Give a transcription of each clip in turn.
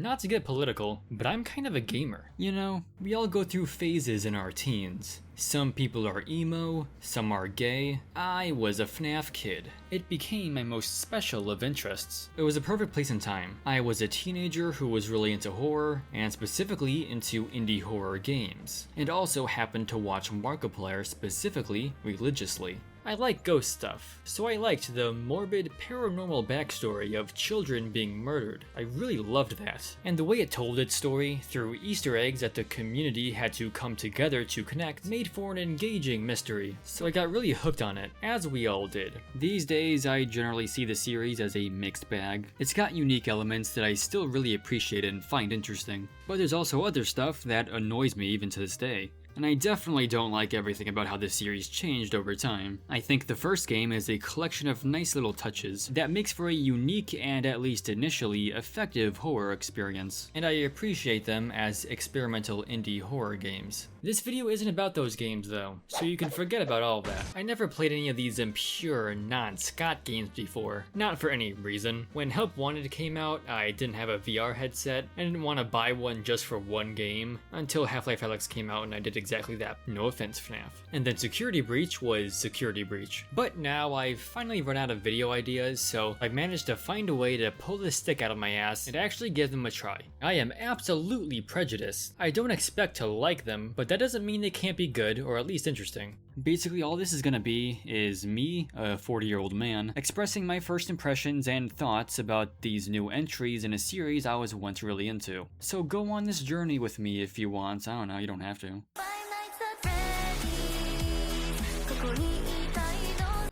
Not to get political, but I'm kind of a gamer. You know, we all go through phases in our teens. Some people are emo, some are gay. I was a FNAF kid. It became my most special of interests. It was a perfect place and time. I was a teenager who was really into horror, and specifically into indie horror games, and also happened to watch Markiplier specifically religiously. I like ghost stuff, so I liked the morbid paranormal backstory of children being murdered. I really loved that. And the way it told its story, through Easter eggs that the community had to come together to connect, made for an engaging mystery. So I got really hooked on it, as we all did. These days, I generally see the series as a mixed bag. It's got unique elements that I still really appreciate and find interesting, but there's also other stuff that annoys me even to this day. And I definitely don't like everything about how this series changed over time. I think the first game is a collection of nice little touches that makes for a unique and at least initially effective horror experience, and I appreciate them as experimental indie horror games. This video isn't about those games though, so you can forget about all that. I never played any of these impure, non-Scott games before, not for any reason. When Help Wanted came out, I didn't have a VR headset. I didn't want to buy one just for one game, until Half-Life Alyx came out and I did exactly that. No offense, FNAF. And then Security Breach was Security Breach. But now I've finally run out of video ideas, so I've managed to find a way to pull the stick out of my ass and actually give them a try. I am absolutely prejudiced. I don't expect to like them, but that doesn't mean they can't be good or at least interesting. Basically all this is gonna be is me, a 40-year-old man, expressing my first impressions and thoughts about these new entries in a series I was once really into. So go on this journey with me if you want. I don't know, you don't have to.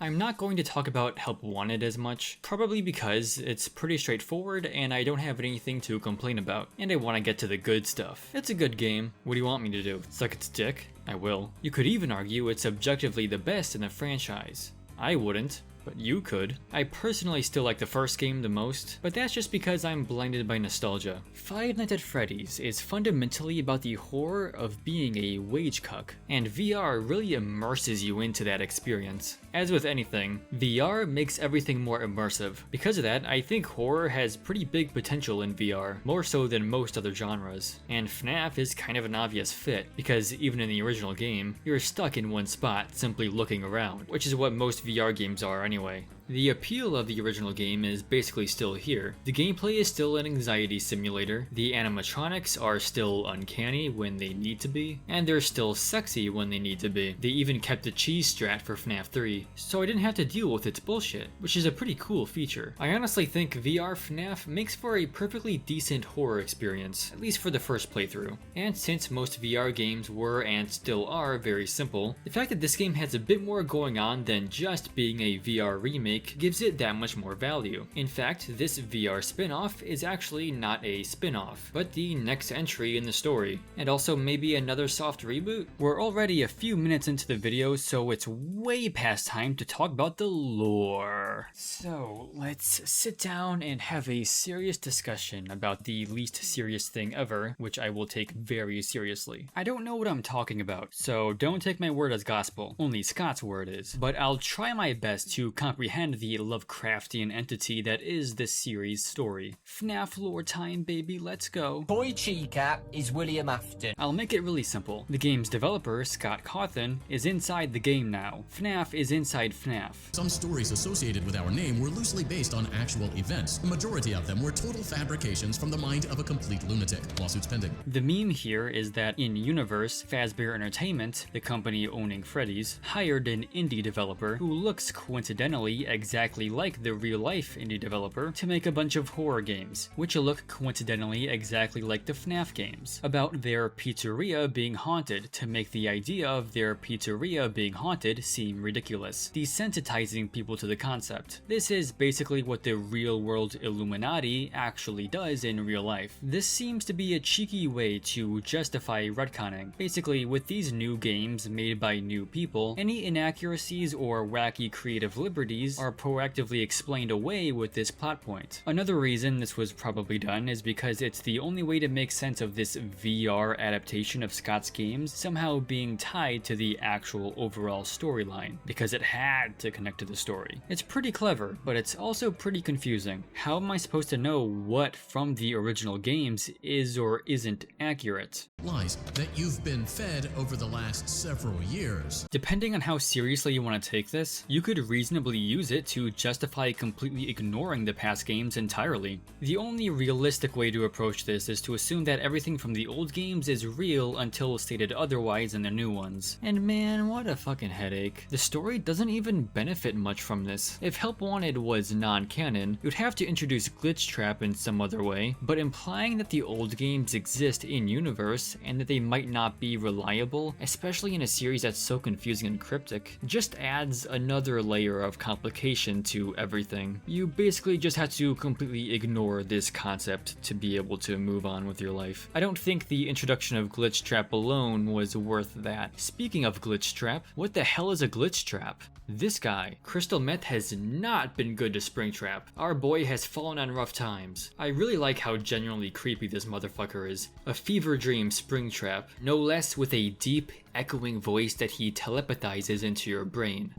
I'm not going to talk about Help Wanted as much, probably because it's pretty straightforward and I don't have anything to complain about, and I want to get to the good stuff. It's a good game. What do you want me to do? Suck its dick? I will. You could even argue it's objectively the best in the franchise. I wouldn't, but you could. I personally still like the first game the most, but that's just because I'm blinded by nostalgia. Five Nights at Freddy's is fundamentally about the horror of being a wage cuck, and VR really immerses you into that experience. As with anything, VR makes everything more immersive. Because of that, I think horror has pretty big potential in VR, more so than most other genres. And FNAF is kind of an obvious fit, because even in the original game, you're stuck in one spot simply looking around, which is what most VR games are anyway. The appeal of the original game is basically still here. The gameplay is still an anxiety simulator, the animatronics are still uncanny when they need to be, and they're still sexy when they need to be. They even kept the cheese strat for FNAF 3, so I didn't have to deal with its bullshit, which is a pretty cool feature. I honestly think VR FNAF makes for a perfectly decent horror experience, at least for the first playthrough. And since most VR games were and still are very simple, the fact that this game has a bit more going on than just being a VR remake gives it that much more value. In fact, this VR spin-off is actually not a spin-off, but the next entry in the story, and also maybe another soft reboot? We're already a few minutes into the video, so it's way past time to talk about the lore. So let's sit down and have a serious discussion about the least serious thing ever, which I will take very seriously. I don't know what I'm talking about, so don't take my word as gospel, only Scott's word is, but I'll try my best to comprehend the Lovecraftian entity that is this series' story. FNAF lore time, baby, let's go. Boy Chica is William Afton. I'll make it really simple. The game's developer, Scott Cawthon, is inside the game now. FNAF is inside FNAF. Some stories associated with our name were loosely based on actual events. The majority of them were total fabrications from the mind of a complete lunatic. Lawsuits pending. The meme here is that in universe, Fazbear Entertainment, the company owning Freddy's, hired an indie developer who looks coincidentally exactly like the real-life indie developer to make a bunch of horror games, which look coincidentally exactly like the FNAF games, about their pizzeria being haunted to make the idea of their pizzeria being haunted seem ridiculous, desensitizing people to the concept. This is basically what the real-world Illuminati actually does in real life. This seems to be a cheeky way to justify retconning. Basically, with these new games made by new people, any inaccuracies or wacky creative liberties liberties are proactively explained away with this plot point. Another reason this was probably done is because it's the only way to make sense of this VR adaptation of Scott's games somehow being tied to the actual overall storyline, because it had to connect to the story. It's pretty clever, but it's also pretty confusing. How am I supposed to know what from the original games is or isn't accurate? Lies that you've been fed over the last several years. Depending on how seriously you want to take this, you could reasonably use it to justify completely ignoring the past games entirely. The only realistic way to approach this is to assume that everything from the old games is real until stated otherwise in the new ones. And man, what a fucking headache. The story doesn't even benefit much from this. If Help Wanted was non-canon, you'd have to introduce Glitch Trap in some other way, but implying that the old games exist in-universe and that they might not be reliable, especially in a series that's so confusing and cryptic, just adds another layer of complication to everything. You basically just have to completely ignore this concept to be able to move on with your life. I don't think the introduction of Glitch Trap alone was worth that. Speaking of Glitch Trap, what the hell is a Glitch Trap? This guy, Crystal Meth, has not been good to Springtrap. Our boy has fallen on rough times. I really like how genuinely creepy this motherfucker is. A fever dream Springtrap, no less, with a deep, echoing voice that he telepathizes into your brain.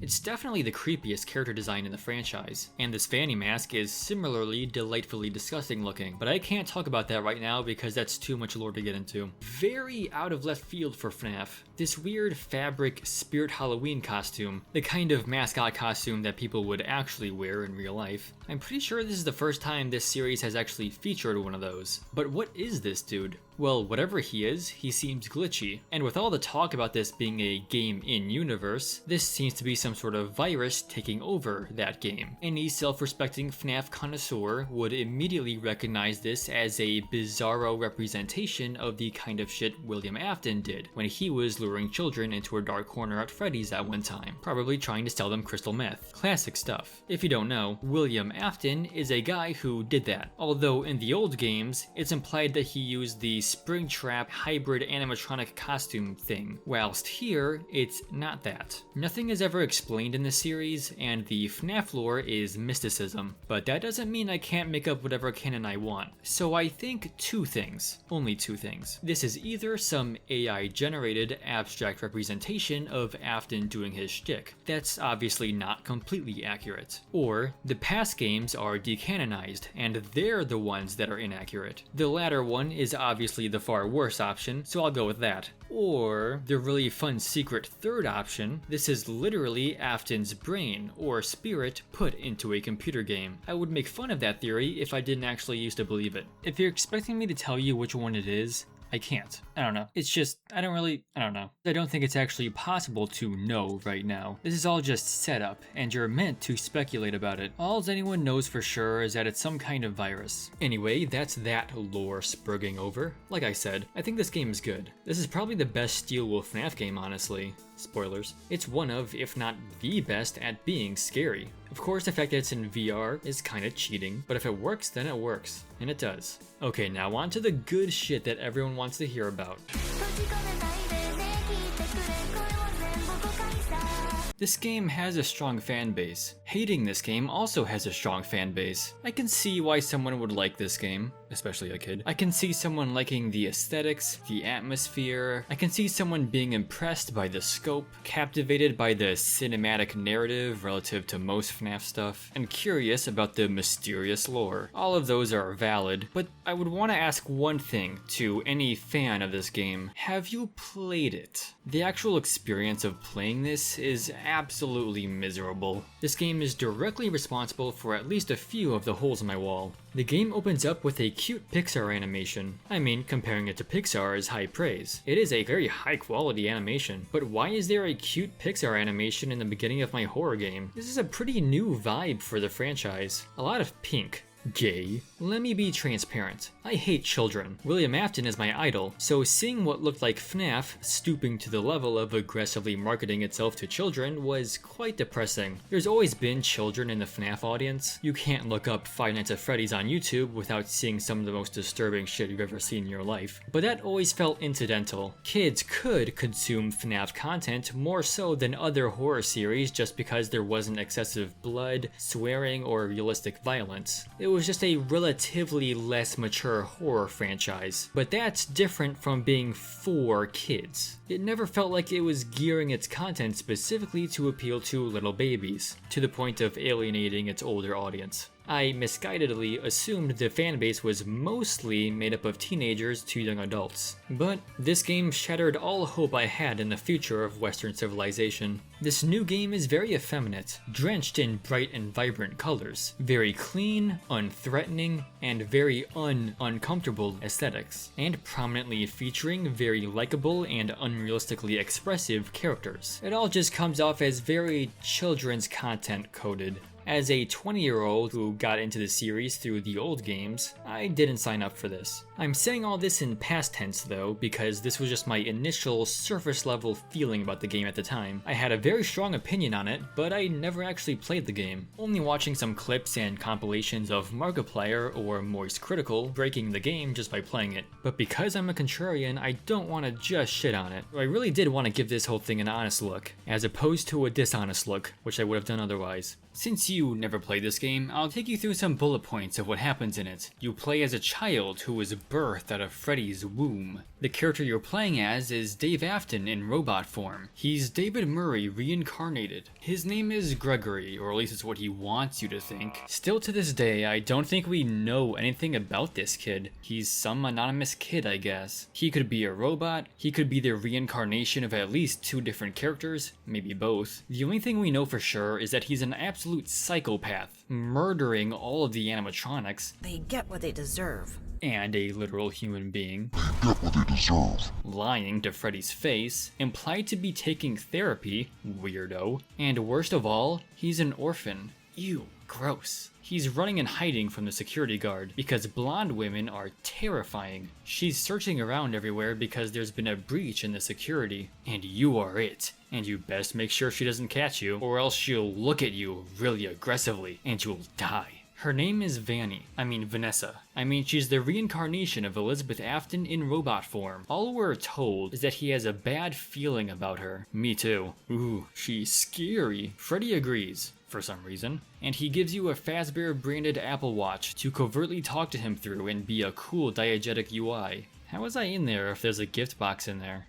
It's definitely the creepiest character design in the franchise, and this fanny mask is similarly delightfully disgusting looking, but I can't talk about that right now because that's too much lore to get into. Very out of left field for FNAF. This weird fabric Spirit Halloween costume, the kind of mascot costume that people would actually wear in real life. I'm pretty sure this is the first time this series has actually featured one of those. But what is this dude? Well, whatever he is, he seems glitchy. And with all the talk about this being a game in-universe, this seems to be some sort of virus taking over that game. Any self-respecting FNAF connoisseur would immediately recognize this as a bizarro representation of the kind of shit William Afton did when he was luring children into a dark corner at Freddy's at one time, probably trying to sell them crystal meth. Classic stuff. If you don't know, William Afton is a guy who did that, although in the old games, it's implied that he used the Springtrap hybrid animatronic costume thing, whilst here, it's not that. Nothing is ever explained in this series, and the FNAF lore is mysticism, but that doesn't mean I can't make up whatever canon I want. So I think two things, only two things. This is either some AI-generated abstract representation of Afton doing his shtick, that's obviously not completely accurate, or the past games are decanonized, and they're the ones that are inaccurate. The latter one is obviously the far worse option, so I'll go with that. Or the really fun secret third option, this is literally Afton's brain or spirit put into a computer game. I would make fun of that theory if I didn't actually used to believe it. If you're expecting me to tell you which one it is, I can't. I don't know. It's just, I don't know. I don't think it's actually possible to know right now. This is all just set up, and you're meant to speculate about it. All anyone knows for sure is that it's some kind of virus. Anyway, that's that lore spurging over. Like I said, I think this game is good. This is probably the best Steel Wolf FNAF game, honestly. Spoilers. It's one of, if not the best at being scary. Of course, the fact that it's in VR is kinda cheating, but if it works, then it works. And it does. Okay, now on to the good shit that everyone wants to hear about. This game has a strong fan base. Hating this game also has a strong fan base. I can see why someone would like this game, especially a kid. I can see someone liking the aesthetics, the atmosphere. I can see someone being impressed by the scope, captivated by the cinematic narrative relative to most FNAF stuff, and curious about the mysterious lore. All of those are valid, but I would want to ask one thing to any fan of this game. Have you played it? The actual experience of playing this is absolutely miserable. This game is directly responsible for at least a few of the holes in my wall. The game opens up with a cute Pixar animation. I mean, comparing it to Pixar is high praise. It is a very high quality animation, but why is there a cute Pixar animation in the beginning of my horror game? This is a pretty new vibe for the franchise. A lot of pink. Gay? Let me be transparent. I hate children. William Afton is my idol, so seeing what looked like FNAF stooping to the level of aggressively marketing itself to children was quite depressing. There's always been children in the FNAF audience. You can't look up Five Nights at Freddy's on YouTube without seeing some of the most disturbing shit you've ever seen in your life. But that always felt incidental. Kids could consume FNAF content more so than other horror series just because there wasn't excessive blood, swearing, or realistic violence. It was just a relatively less mature horror franchise, but that's different from being for kids. It never felt like it was gearing its content specifically to appeal to little babies, to the point of alienating its older audience. I misguidedly assumed the fanbase was mostly made up of teenagers to young adults. But this game shattered all hope I had in the future of Western civilization. This new game is very effeminate, drenched in bright and vibrant colors, very clean, unthreatening, and very uncomfortable aesthetics, and prominently featuring very likable and unrealistically expressive characters. It all just comes off as very children's content coded. As a 20-year-old who got into the series through the old games, I didn't sign up for this. I'm saying all this in past tense though, because this was just my initial surface level feeling about the game at the time. I had a very strong opinion on it, but I never actually played the game, only watching some clips and compilations of Markiplier or Moist Critical breaking the game just by playing it. But because I'm a contrarian, I don't want to just shit on it. I really did want to give this whole thing an honest look, as opposed to a dishonest look, which I would have done otherwise. Since you never played this game, I'll take you through some bullet points of what happens in it. You play as a child who was birthed out of Freddy's womb. The character you're playing as is Dave Afton in robot form. He's David Murray reincarnated. His name is Gregory, or at least it's what he wants you to think. Still to this day, I don't think we know anything about this kid. He's some anonymous kid, I guess. He could be a robot, he could be the reincarnation of at least two different characters, maybe both. The only thing we know for sure is that he's an absolute psychopath, murdering all of the animatronics. They get what they deserve. And a literal human being. They get what they deserve. Lying to Freddy's face, implied to be taking therapy, weirdo. And worst of all, he's an orphan. Ew, gross. He's running and hiding from the security guard because blonde women are terrifying. She's searching around everywhere because there's been a breach in the security, and you are it. And you best make sure she doesn't catch you, or else she'll look at you really aggressively, and you'll die. Her name is Vanessa. She's the reincarnation of Elizabeth Afton in robot form. All we're told is that he has a bad feeling about her. Me too. Ooh, she's scary. Freddy agrees, for some reason. And he gives you a Fazbear branded Apple Watch to covertly talk to him through and be a cool diegetic UI. How was I in there if there's a gift box in there?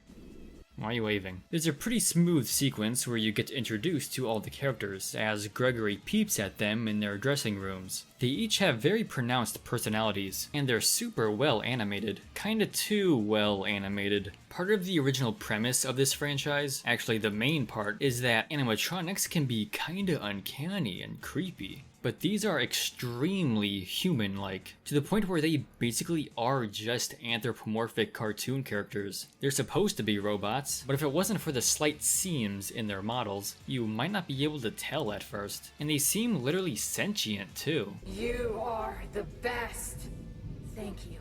Why are you waving? There's a pretty smooth sequence where you get introduced to all the characters as Gregory peeps at them in their dressing rooms. They each have very pronounced personalities, and they're super well animated. Kinda too well animated. Part of the original premise of this franchise, actually the main part, is that animatronics can be kinda uncanny and creepy. But these are extremely human-like, to the point where they basically are just anthropomorphic cartoon characters. They're supposed to be robots, but if it wasn't for the slight seams in their models, you might not be able to tell at first. And they seem literally sentient too. You are the best. Thank you.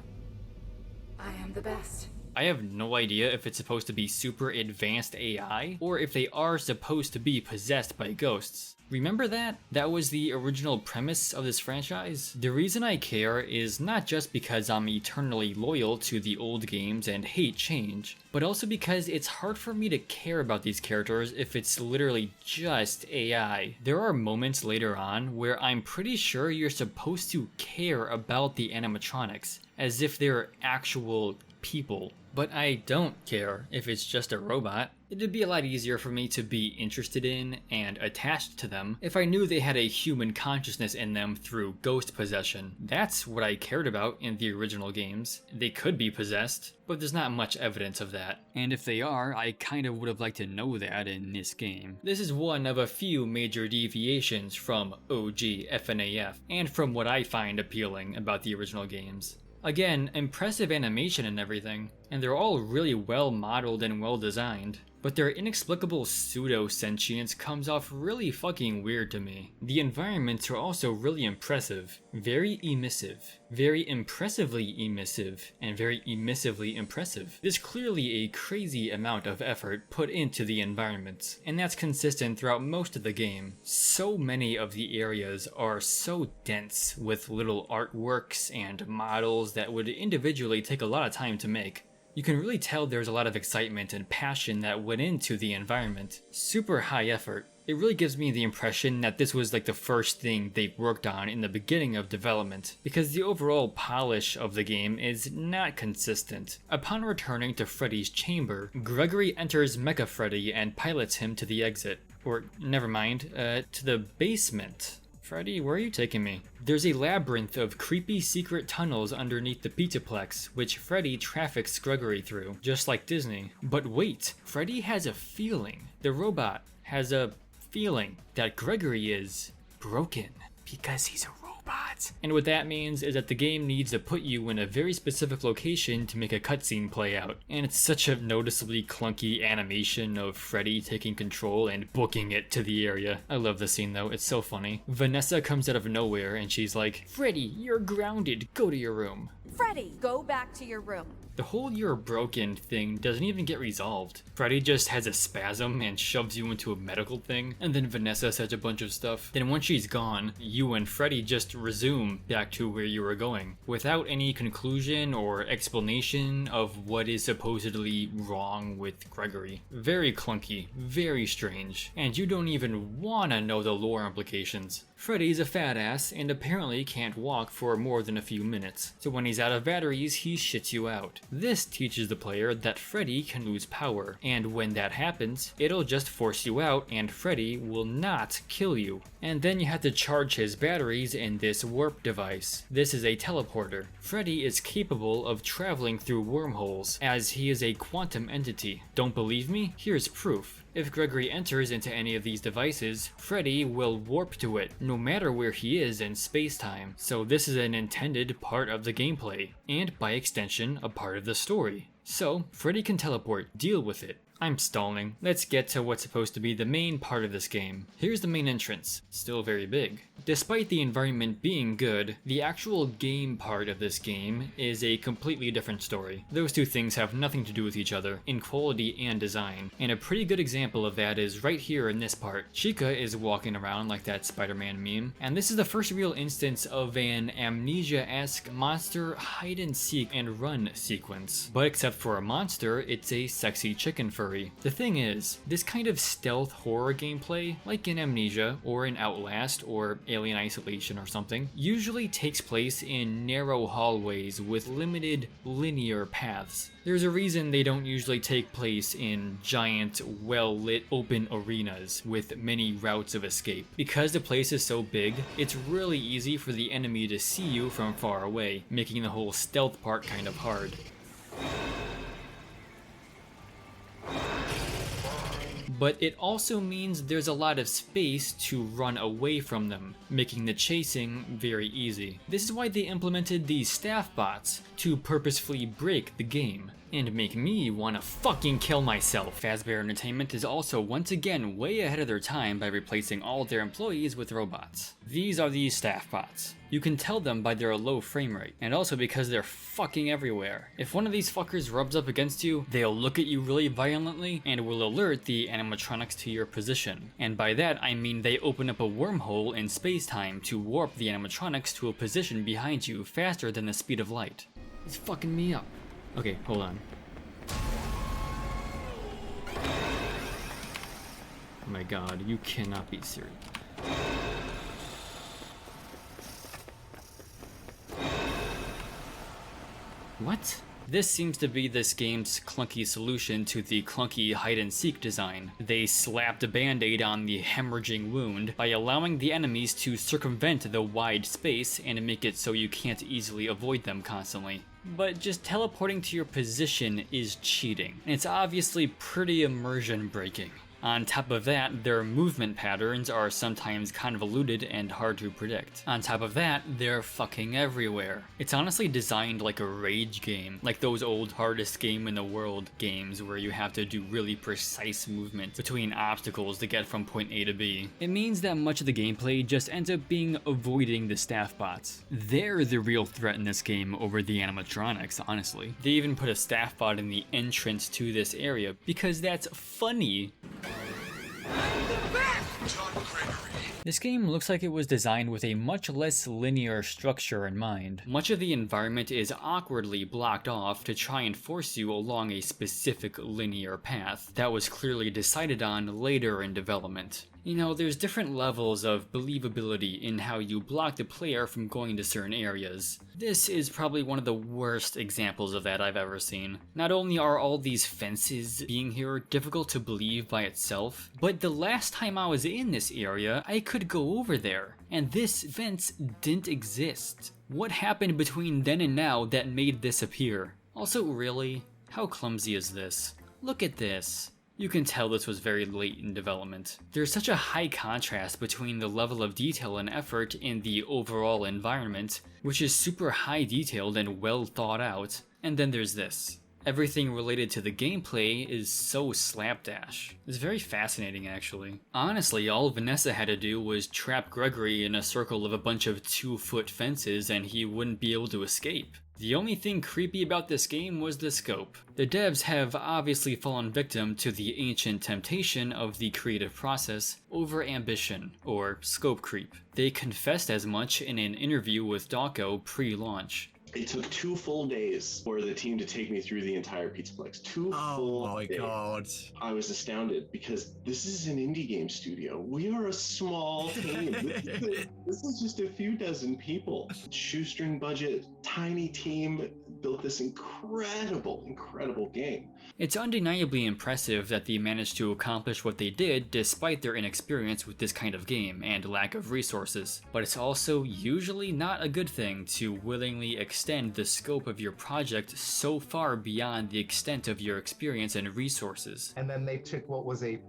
I am the best. I have no idea if it's supposed to be super advanced AI, or if they are supposed to be possessed by ghosts. Remember that? That was the original premise of this franchise. The reason I care is not just because I'm eternally loyal to the old games and hate change, but also because it's hard for me to care about these characters if it's literally just AI. There are moments later on where I'm pretty sure you're supposed to care about the animatronics, as if they're actual people. But I don't care if it's just a robot. It'd be a lot easier for me to be interested in and attached to them if I knew they had a human consciousness in them through ghost possession. That's what I cared about in the original games. They could be possessed, but there's not much evidence of that. And if they are, I kind of would have liked to know that in this game. This is one of a few major deviations from OG FNAF, and from what I find appealing about the original games. Again, impressive animation and everything, and they're all really well modeled and well designed. but their inexplicable pseudo-sentience comes off really fucking weird to me. The environments are also really impressive, very emissive, very impressively emissive, and very emissively impressive. There's clearly a crazy amount of effort put into the environments, and that's consistent throughout most of the game. So many of the areas are so dense with little artworks and models that would individually take a lot of time to make. You can really tell there's a lot of excitement and passion that went into the environment. Super high effort. It really gives me the impression that this was like the first thing they worked on in the beginning of development, because the overall polish of the game is not consistent. Upon returning to Freddy's chamber, Gregory enters Mecha Freddy and pilots him to the exit. Or, never mind, to the basement. Freddy, where are you taking me? There's a labyrinth of creepy secret tunnels underneath the Pizzaplex, which Freddy traffics Gregory through, just like Disney. But wait, Freddy has a feeling. The robot has a feeling that Gregory is broken because he's a robot. And what that means is that the game needs to put you in a very specific location to make a cutscene play out. And it's such a noticeably clunky animation of Freddy taking control and booking it to the area. I love the scene though, it's so funny. Vanessa comes out of nowhere and she's like, "Freddy, you're grounded, go to your room." Freddy, go back to your room. The whole "you're broken" thing doesn't even get resolved. Freddy just has a spasm and shoves you into a medical thing, and then Vanessa says a bunch of stuff. Then once she's gone, you and Freddy just resume back to where you were going, without any conclusion or explanation of what is supposedly wrong with Gregory. Very clunky, very strange, and you don't even wanna know the lore implications. Freddy's a fat ass and apparently can't walk for more than a few minutes, so when he's out of batteries, he shits you out. This teaches the player that Freddy can lose power, and when that happens, it'll just force you out and Freddy will not kill you. And then you have to charge his batteries in this warp device. This is a teleporter. Freddy is capable of traveling through wormholes, as he is a quantum entity. Don't believe me? Here's proof. If Gregory enters into any of these devices, Freddy will warp to it, no matter where he is in space-time. So this is an intended part of the gameplay, and by extension, a part of the story. So, Freddy can teleport, deal with it. I'm stalling. Let's get to what's supposed to be the main part of this game. Here's the main entrance, still very big. Despite the environment being good, the actual game part of this game is a completely different story. Those two things have nothing to do with each other, in quality and design, and a pretty good example of that is right here in this part. Chica is walking around like that Spider-Man meme, and this is the first real instance of an Amnesia-esque monster hide-and-seek and run sequence. But except for a monster, it's a sexy chicken furry. The thing is, this kind of stealth horror gameplay, like in Amnesia, or in Outlast, or Alien Isolation or something, usually takes place in narrow hallways with limited linear paths. There's a reason they don't usually take place in giant, well-lit open arenas with many routes of escape. Because the place is so big, it's really easy for the enemy to see you from far away, making the whole stealth part kind of hard. But it also means there's a lot of space to run away from them, making the chasing very easy. This is why they implemented these staff bots, to purposefully break the game, and make me wanna fucking kill myself. Fazbear Entertainment is also once again way ahead of their time by replacing all their employees with robots. These are the staff bots. You can tell them by their low frame rate, and also because they're fucking everywhere. If one of these fuckers rubs up against you, they'll look at you really violently and will alert the animatronics to your position. And by that, I mean they open up a wormhole in space-time to warp the animatronics to a position behind you faster than the speed of light. It's fucking me up. Okay, hold on. Oh my god, you cannot be serious. What? This seems to be this game's clunky solution to the clunky hide-and-seek design. They slapped a band-aid on the hemorrhaging wound by allowing the enemies to circumvent the wide space and make it so you can't easily avoid them constantly. But just teleporting to your position is cheating, and it's obviously pretty immersion breaking. On top of that, their movement patterns are sometimes convoluted and hard to predict. On top of that, they're fucking everywhere. It's honestly designed like a rage game, like those old hardest game in the world games where you have to do really precise movement between obstacles to get from point A to B. It means that much of the gameplay just ends up being avoiding the staff bots. They're the real threat in this game over the animatronics, honestly. They even put a staff bot in the entrance to this area because that's funny. This game looks like it was designed with a much less linear structure in mind. Much of the environment is awkwardly blocked off to try and force you along a specific linear path that was clearly decided on later in development. You know, there's different levels of believability in how you block the player from going to certain areas. This is probably one of the worst examples of that I've ever seen. Not only are all these fences being here difficult to believe by itself, but the last time I was in this area, I could go over there, and this fence didn't exist. What happened between then and now that made this appear? Also, really? How clumsy is this? Look at this. You can tell this was very late in development. There's such a high contrast between the level of detail and effort in the overall environment, which is super high detailed and well thought out, and then there's this. Everything related to the gameplay is so slapdash. It's very fascinating, actually. Honestly, all Vanessa had to do was trap Gregory in a circle of a bunch of 2-foot fences and he wouldn't be able to escape. The only thing creepy about this game was the scope. The devs have obviously fallen victim to the ancient temptation of the creative process over ambition, or scope creep. They confessed as much in an interview with Dawko pre-launch. It took 2 full days for the team to take me through the entire Pizzaplex. 2 full days. Oh my god. I was astounded because this is an indie game studio. We are a small team. This is just a few dozen people. Shoestring budget, tiny team built this incredible game. It's undeniably impressive that they managed to accomplish what they did despite their inexperience with this kind of game and lack of resources. But it's also usually not a good thing to willingly extend the scope of your project so far beyond the extent of your experience and resources. And then they took what was a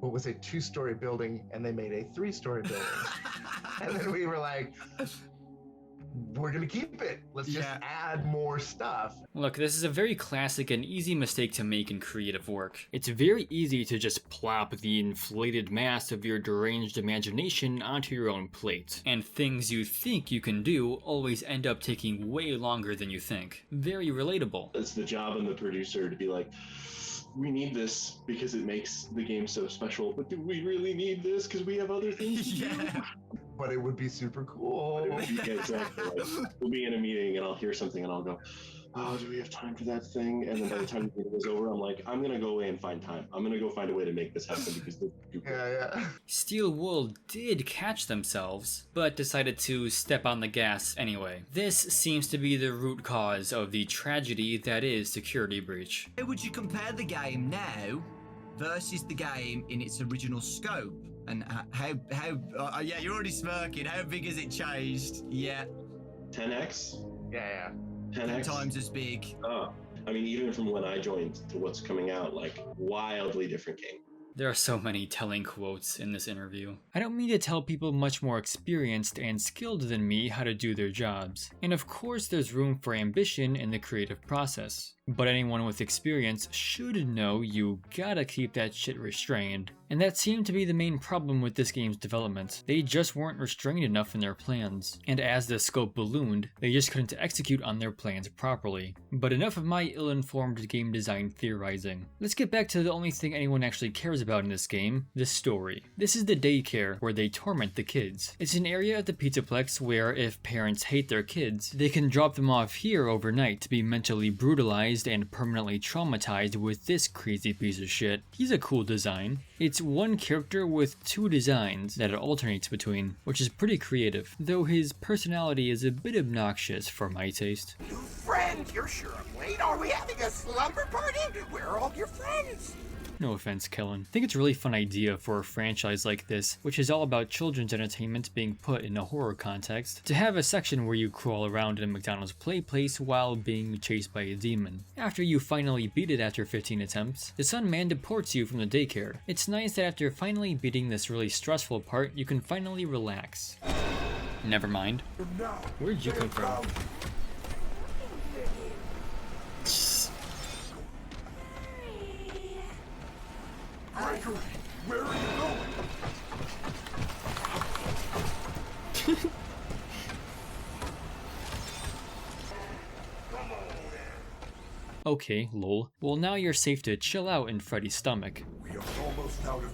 2-story building and they made a 3-story building. And then we were like, we're gonna keep it. Let's just add more stuff. Look, this is a very classic and easy mistake to make in creative work. It's very easy to just plop the inflated mass of your deranged imagination onto your own plate, and things you think you can do always end up taking way longer than you think. Very relatable. It's the job of the producer to be like, we need this because it makes the game so special, but do we really need this because we have other things to do? But it would be super cool. Exactly. Like, we'll be in a meeting and I'll hear something and I'll go, oh, do we have time for that thing? And then by the time the meeting is over, I'm like, I'm going to go away and find time. I'm going to go find a way to make this happen because this is too cool. Steel Wool did catch themselves, but decided to step on the gas anyway. This seems to be the root cause of the tragedy that is Security Breach. How would you compare the game now versus the game in its original scope? And yeah, you're already smirking. How big has it changed? Yeah. 10x? Yeah. 10x? 10 times as big. Oh, I mean, even from when I joined to what's coming out, like, wildly different game. There are so many telling quotes in this interview. I don't mean to tell people much more experienced and skilled than me how to do their jobs. And of course there's room for ambition in the creative process. But anyone with experience should know you gotta keep that shit restrained. And that seemed to be the main problem with this game's development. They just weren't restrained enough in their plans. And as the scope ballooned, they just couldn't execute on their plans properly. But enough of my ill-informed game design theorizing. Let's get back to the only thing anyone actually cares about in this game, the story. This is the daycare where they torment the kids. It's an area at the Pizzaplex where if parents hate their kids, they can drop them off here overnight to be mentally brutalized and permanently traumatized with this crazy piece of shit. He's a cool design. It's one character with 2 designs that it alternates between, which is pretty creative, though his personality is a bit obnoxious for my taste. New friend, you're sure I'm late? Are we having a slumber party? Where are all your friends? No offense, Kellen. I think it's a really fun idea for a franchise like this, which is all about children's entertainment being put in a horror context, to have a section where you crawl around in a McDonald's play place while being chased by a demon. After you finally beat it after 15 attempts, the Sun Man deports you from the daycare. It's nice that after finally beating this really stressful part, you can finally relax. Never mind. Where'd you come from? Gregory, where are you going? Okay, lol. Well, now you're safe to chill out in Freddy's stomach. We are almost out of...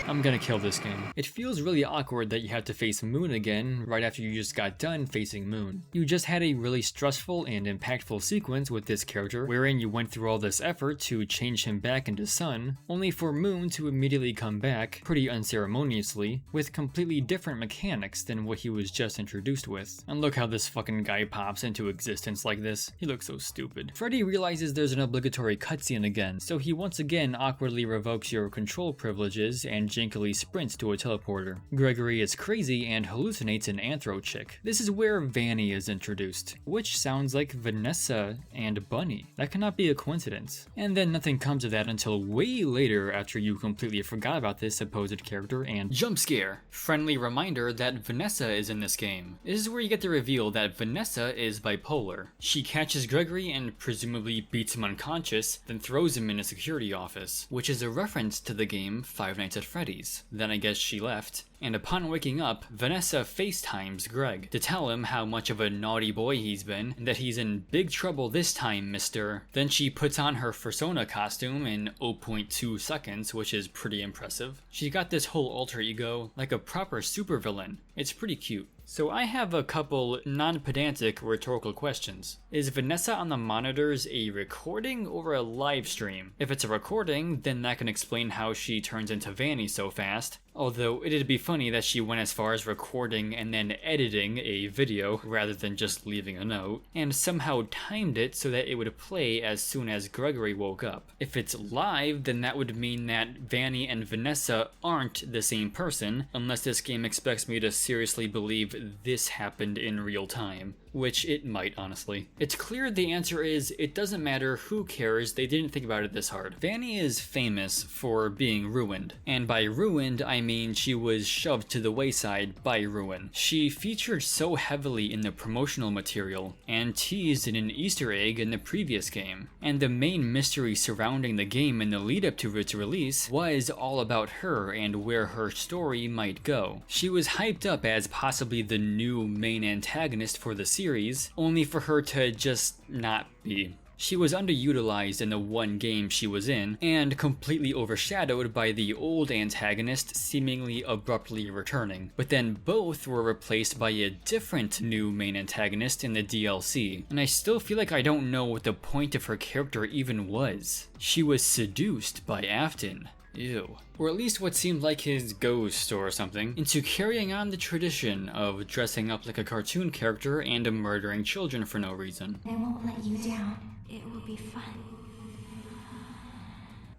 I'm gonna kill this game. It feels really awkward that you have to face Moon again right after you just got done facing Moon. You just had a really stressful and impactful sequence with this character wherein you went through all this effort to change him back into Sun, only for Moon to immediately come back, pretty unceremoniously, with completely different mechanics than what he was just introduced with. And look how this fucking guy pops into existence like this. He looks so stupid. Freddy realizes there's an obligatory cutscene again, so he once again awkwardly revokes your control privileges and jankily sprints to a teleporter. Gregory is crazy and hallucinates an anthro chick. This is where Vanny is introduced, which sounds like Vanessa and Bunny. That cannot be a coincidence. And then nothing comes of that until way later after you completely forgot about this supposed character and jump scare. Friendly reminder that Vanessa is in this game. This is where you get the reveal that Vanessa is bipolar. She catches Gregory and presumably beats him unconscious, then throws him in a security office, which is a reference to the game Five Nights at Freddy's. Then I guess she left, and upon waking up, Vanessa FaceTimes Greg to tell him how much of a naughty boy he's been, and that he's in big trouble this time, mister. Then she puts on her Persona costume in 0.2 seconds, which is pretty impressive. She's got this whole alter ego, like a proper supervillain. It's pretty cute. So I have a couple non-pedantic rhetorical questions. Is Vanessa on the monitors a recording or a live stream? If it's a recording, then that can explain how she turns into Vanny so fast. Although it'd be funny that she went as far as recording and then editing a video rather than just leaving a note, and somehow timed it so that it would play as soon as Gregory woke up. If it's live, then that would mean that Vanny and Vanessa aren't the same person, unless this game expects me to seriously believe this happened in real time. Which it might, honestly. It's clear the answer is, it doesn't matter, who cares, they didn't think about it this hard. Vanny is famous for being ruined, and by ruined I mean she was shoved to the wayside by ruin. She featured so heavily in the promotional material, and teased in an Easter egg in the previous game, and the main mystery surrounding the game in the lead up to its release was all about her and where her story might go. She was hyped up as possibly the new main antagonist for the series, only for her to just not be. She was underutilized in the one game she was in, and completely overshadowed by the old antagonist seemingly abruptly returning. But then both were replaced by a different new main antagonist in the DLC, and I still feel like I don't know what the point of her character even was. She was seduced by Afton. Ew. Or at least what seemed like his ghost or something, into carrying on the tradition of dressing up like a cartoon character and murdering children for no reason. I won't let you down. It will be fun.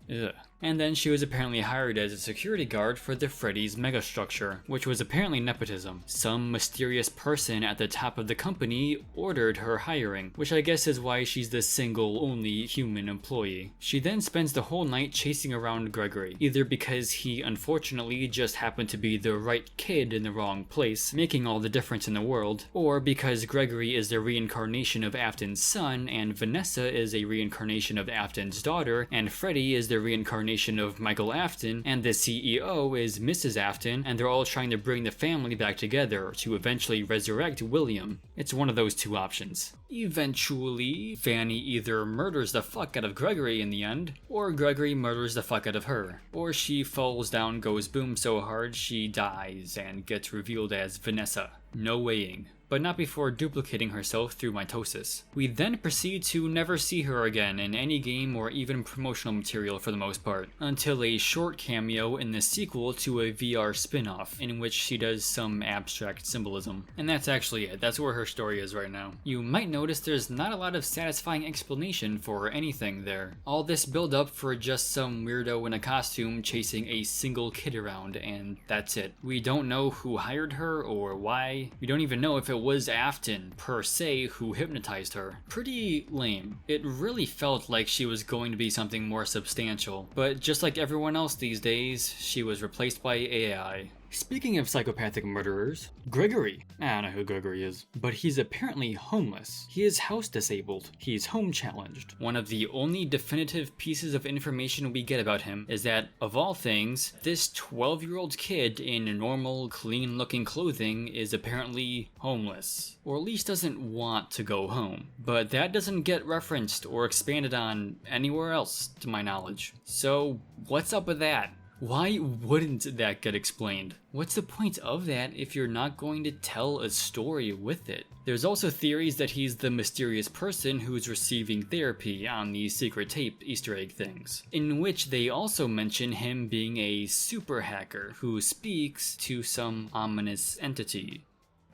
Ugh. And then she was apparently hired as a security guard for the Freddy's megastructure, which was apparently nepotism. Some mysterious person at the top of the company ordered her hiring, which I guess is why she's the single only human employee. She then spends the whole night chasing around Gregory, either because he unfortunately just happened to be the right kid in the wrong place, making all the difference in the world, or because Gregory is the reincarnation of Afton's son, and Vanessa is a reincarnation of Afton's daughter, and Freddy is the reincarnation of Michael Afton, and the CEO is Mrs. Afton, and they're all trying to bring the family back together to eventually resurrect William. It's one of those two options. Eventually, Vanny either murders the fuck out of Gregory in the end, or Gregory murders the fuck out of her. Or she falls down, goes boom so hard she dies, and gets revealed as Vanessa. No weighing. but not before duplicating herself through mitosis. We then proceed to never see her again in any game or even promotional material for the most part, until a short cameo in the sequel to a VR spin-off, in which she does some abstract symbolism. And that's actually it, that's where her story is right now. You might notice there's not a lot of satisfying explanation for anything there. All this build up for just some weirdo in a costume chasing a single kid around, and that's it. We don't know who hired her or why. We don't even know if it was Afton, per se, who hypnotized her. Pretty lame. It really felt like she was going to be something more substantial, but just like everyone else these days, she was replaced by AI. Speaking of psychopathic murderers, Gregory. I don't know who Gregory is, but he's apparently homeless. He is house disabled. He's home challenged. One of the only definitive pieces of information we get about him is that, of all things, this 12-year-old kid in normal, clean-looking clothing is apparently homeless, or at least doesn't want to go home. But that doesn't get referenced or expanded on anywhere else, to my knowledge. So, what's up with that? Why wouldn't that get explained? What's the point of that if you're not going to tell a story with it? There's also theories that he's the mysterious person who's receiving therapy on these secret tape Easter egg things, in which they also mention him being a super hacker who speaks to some ominous entity.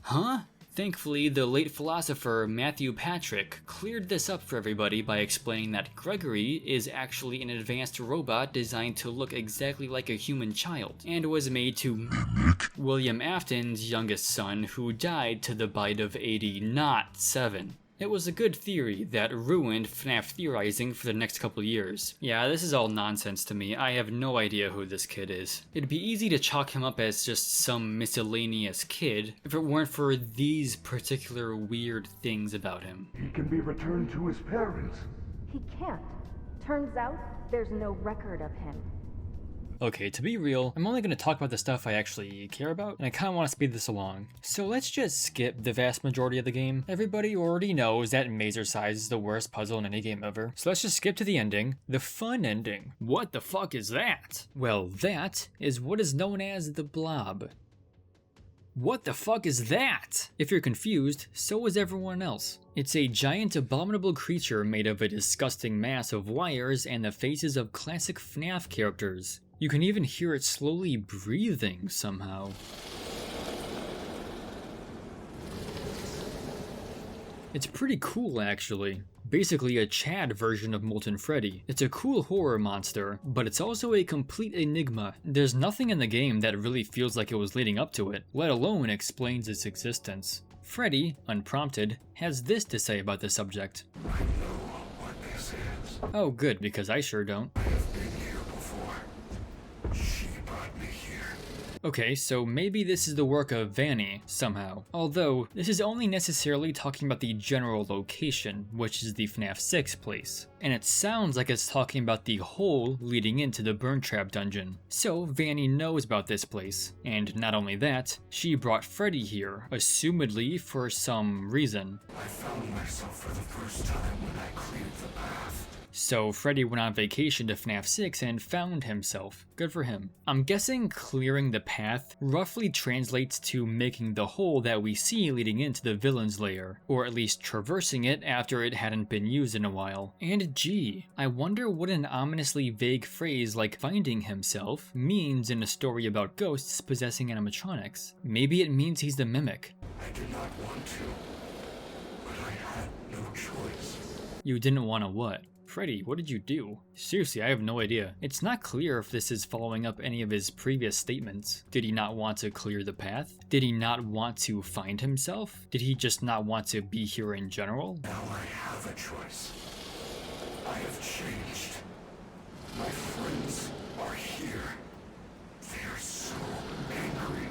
Huh? Thankfully, the late philosopher Matthew Patrick cleared this up for everybody by explaining that Gregory is actually an advanced robot designed to look exactly like a human child, and was made to mimic William Afton's youngest son, who died to the bite of 80, not 7. It was a good theory that ruined FNAF theorizing for the next couple years. Yeah, this is all nonsense to me. I have no idea who this kid is. It'd be easy to chalk him up as just some miscellaneous kid if it weren't for these particular weird things about him. He can be returned to his parents. He can't. Turns out there's no record of him. Okay, to be real, I'm only going to talk about the stuff I actually care about, and I kind of want to speed this along. So let's just skip the vast majority of the game. Everybody already knows that Mazer size is the worst puzzle in any game ever. So let's just skip to the ending, the fun ending. What the fuck is that? Well, that is what is known as the blob. What the fuck is that? If you're confused, so is everyone else. It's a giant abominable creature made of a disgusting mass of wires and the faces of classic FNAF characters. You can even hear it slowly breathing somehow. It's pretty cool actually. Basically a Chad version of Molten Freddy. It's a cool horror monster, but it's also a complete enigma. There's nothing in the game that really feels like it was leading up to it, let alone explains its existence. Freddy, unprompted, has this to say about the subject. I know what this is. Oh good, because I sure don't. I have been here before. She brought me here. Okay, so maybe this is the work of Vanny, somehow. Although, this is only necessarily talking about the general location, which is the FNAF 6 place. And it sounds like it's talking about the hole leading into the Burn Trap dungeon. So Vanny knows about this place. And not only that, she brought Freddy here, assumedly for some reason. I found myself for the first time when I cleared the path. So Freddy went on vacation to FNAF 6 and found himself. Good for him. I'm guessing clearing the path roughly translates to making the hole that we see leading into the villain's lair, or at least traversing it after it hadn't been used in a while. And gee, I wonder what an ominously vague phrase like finding himself means in a story about ghosts possessing animatronics. Maybe it means he's the mimic. I did not want to, but I had no choice. You didn't want to what? Freddy, what did you do? Seriously, I have no idea. It's not clear if this is following up any of his previous statements. Did he not want to clear the path? Did he not want to find himself? Did he just not want to be here in general? Now I have a choice. I have changed. My friends are here. They are so angry,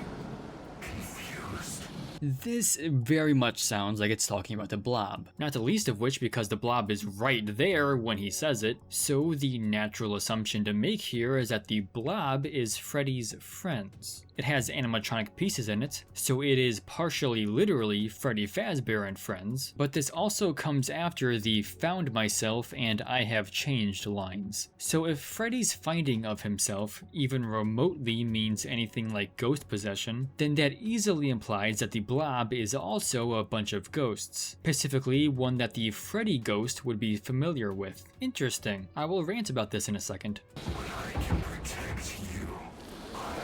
confused. This very much sounds like it's talking about the blob, not the least of which because the blob is right there when he says it, so the natural assumption to make here is that the blob is Freddy's friends. It has animatronic pieces in it, so it is partially literally Freddy Fazbear and friends, but this also comes after the found myself and I have changed lines. So if Freddy's finding of himself even remotely means anything like ghost possession, then that easily implies that the blob is also a bunch of ghosts, specifically one that the Freddy ghost would be familiar with. Interesting. I will rant about this in a second. When I can protect you, I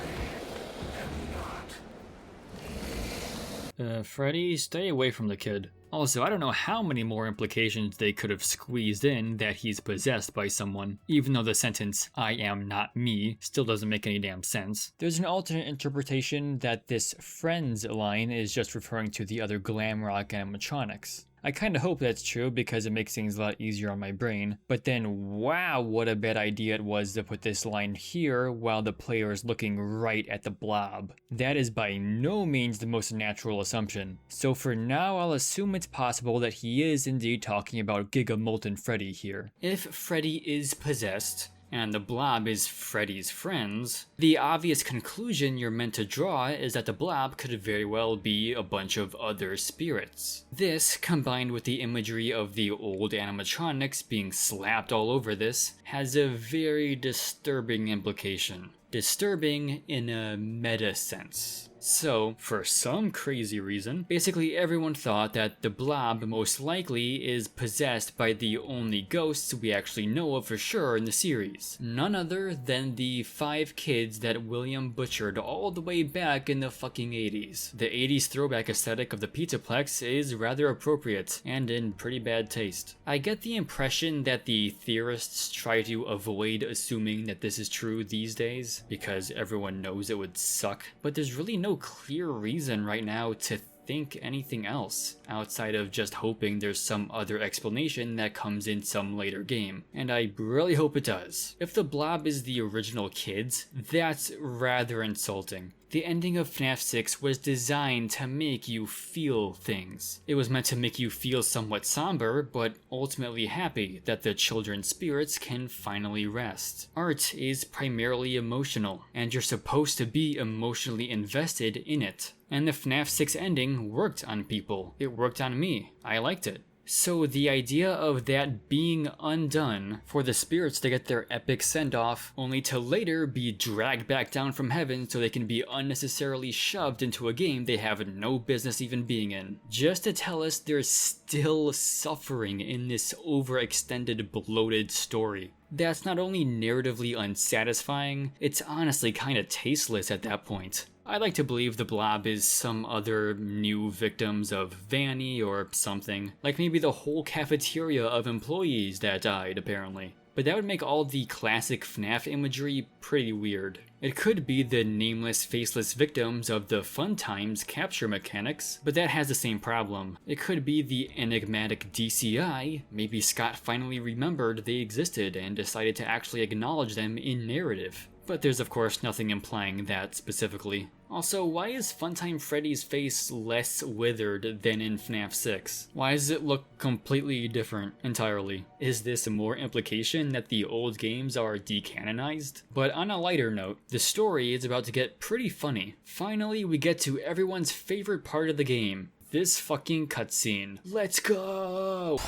am not. Freddy, stay away from the kid. Also, I don't know how many more implications they could have squeezed in that he's possessed by someone, even though the sentence, "I am not me," still doesn't make any damn sense. There's an alternate interpretation that this friends line is just referring to the other glamrock animatronics. I kinda hope that's true because it makes things a lot easier on my brain, but then wow, what a bad idea it was to put this line here while the player is looking right at the blob. That is by no means the most natural assumption. So for now, I'll assume it's possible that he is indeed talking about Giga Molten Freddy here. If Freddy is possessed, and the blob is Freddy's friends, the obvious conclusion you're meant to draw is that the blob could very well be a bunch of other spirits. This, combined with the imagery of the old animatronics being slapped all over this, has a very disturbing implication. Disturbing in a meta sense. So, for some crazy reason, basically everyone thought that the blob most likely is possessed by the only ghosts we actually know of for sure in the series. None other than the 5 kids that William butchered all the way back in the fucking 80s. The 80s throwback aesthetic of the Pizzaplex is rather appropriate, and in pretty bad taste. I get the impression that the theorists try to avoid assuming that this is true these days, because everyone knows it would suck, but there's really no clear reason right now to think anything else, outside of just hoping there's some other explanation that comes in some later game, and I really hope it does. If the blob is the original kids, that's rather insulting. The ending of FNAF 6 was designed to make you feel things. It was meant to make you feel somewhat somber, but ultimately happy that the children's spirits can finally rest. Art is primarily emotional, and you're supposed to be emotionally invested in it. And the FNAF 6 ending worked on people. It worked on me. I liked it. So the idea of that being undone, for the spirits to get their epic send-off, only to later be dragged back down from heaven so they can be unnecessarily shoved into a game they have no business even being in. Just to tell us there's still suffering in this overextended, bloated story. That's not only narratively unsatisfying, it's honestly kinda tasteless at that point. I like to believe the blob is some other new victims of Vanny or something, like maybe the whole cafeteria of employees that died apparently. But that would make all the classic FNAF imagery pretty weird. It could be the nameless, faceless victims of the Fun Times capture mechanics, but that has the same problem. It could be the enigmatic DCI. Maybe Scott finally remembered they existed and decided to actually acknowledge them in narrative. But there's of course nothing implying that specifically. Also, why is Funtime Freddy's face less withered than in FNAF 6? Why does it look completely different entirely? Is this more implication that the old games are decanonized? But on a lighter note, the story is about to get pretty funny. Finally, we get to everyone's favorite part of the game. This fucking cutscene. Let's go!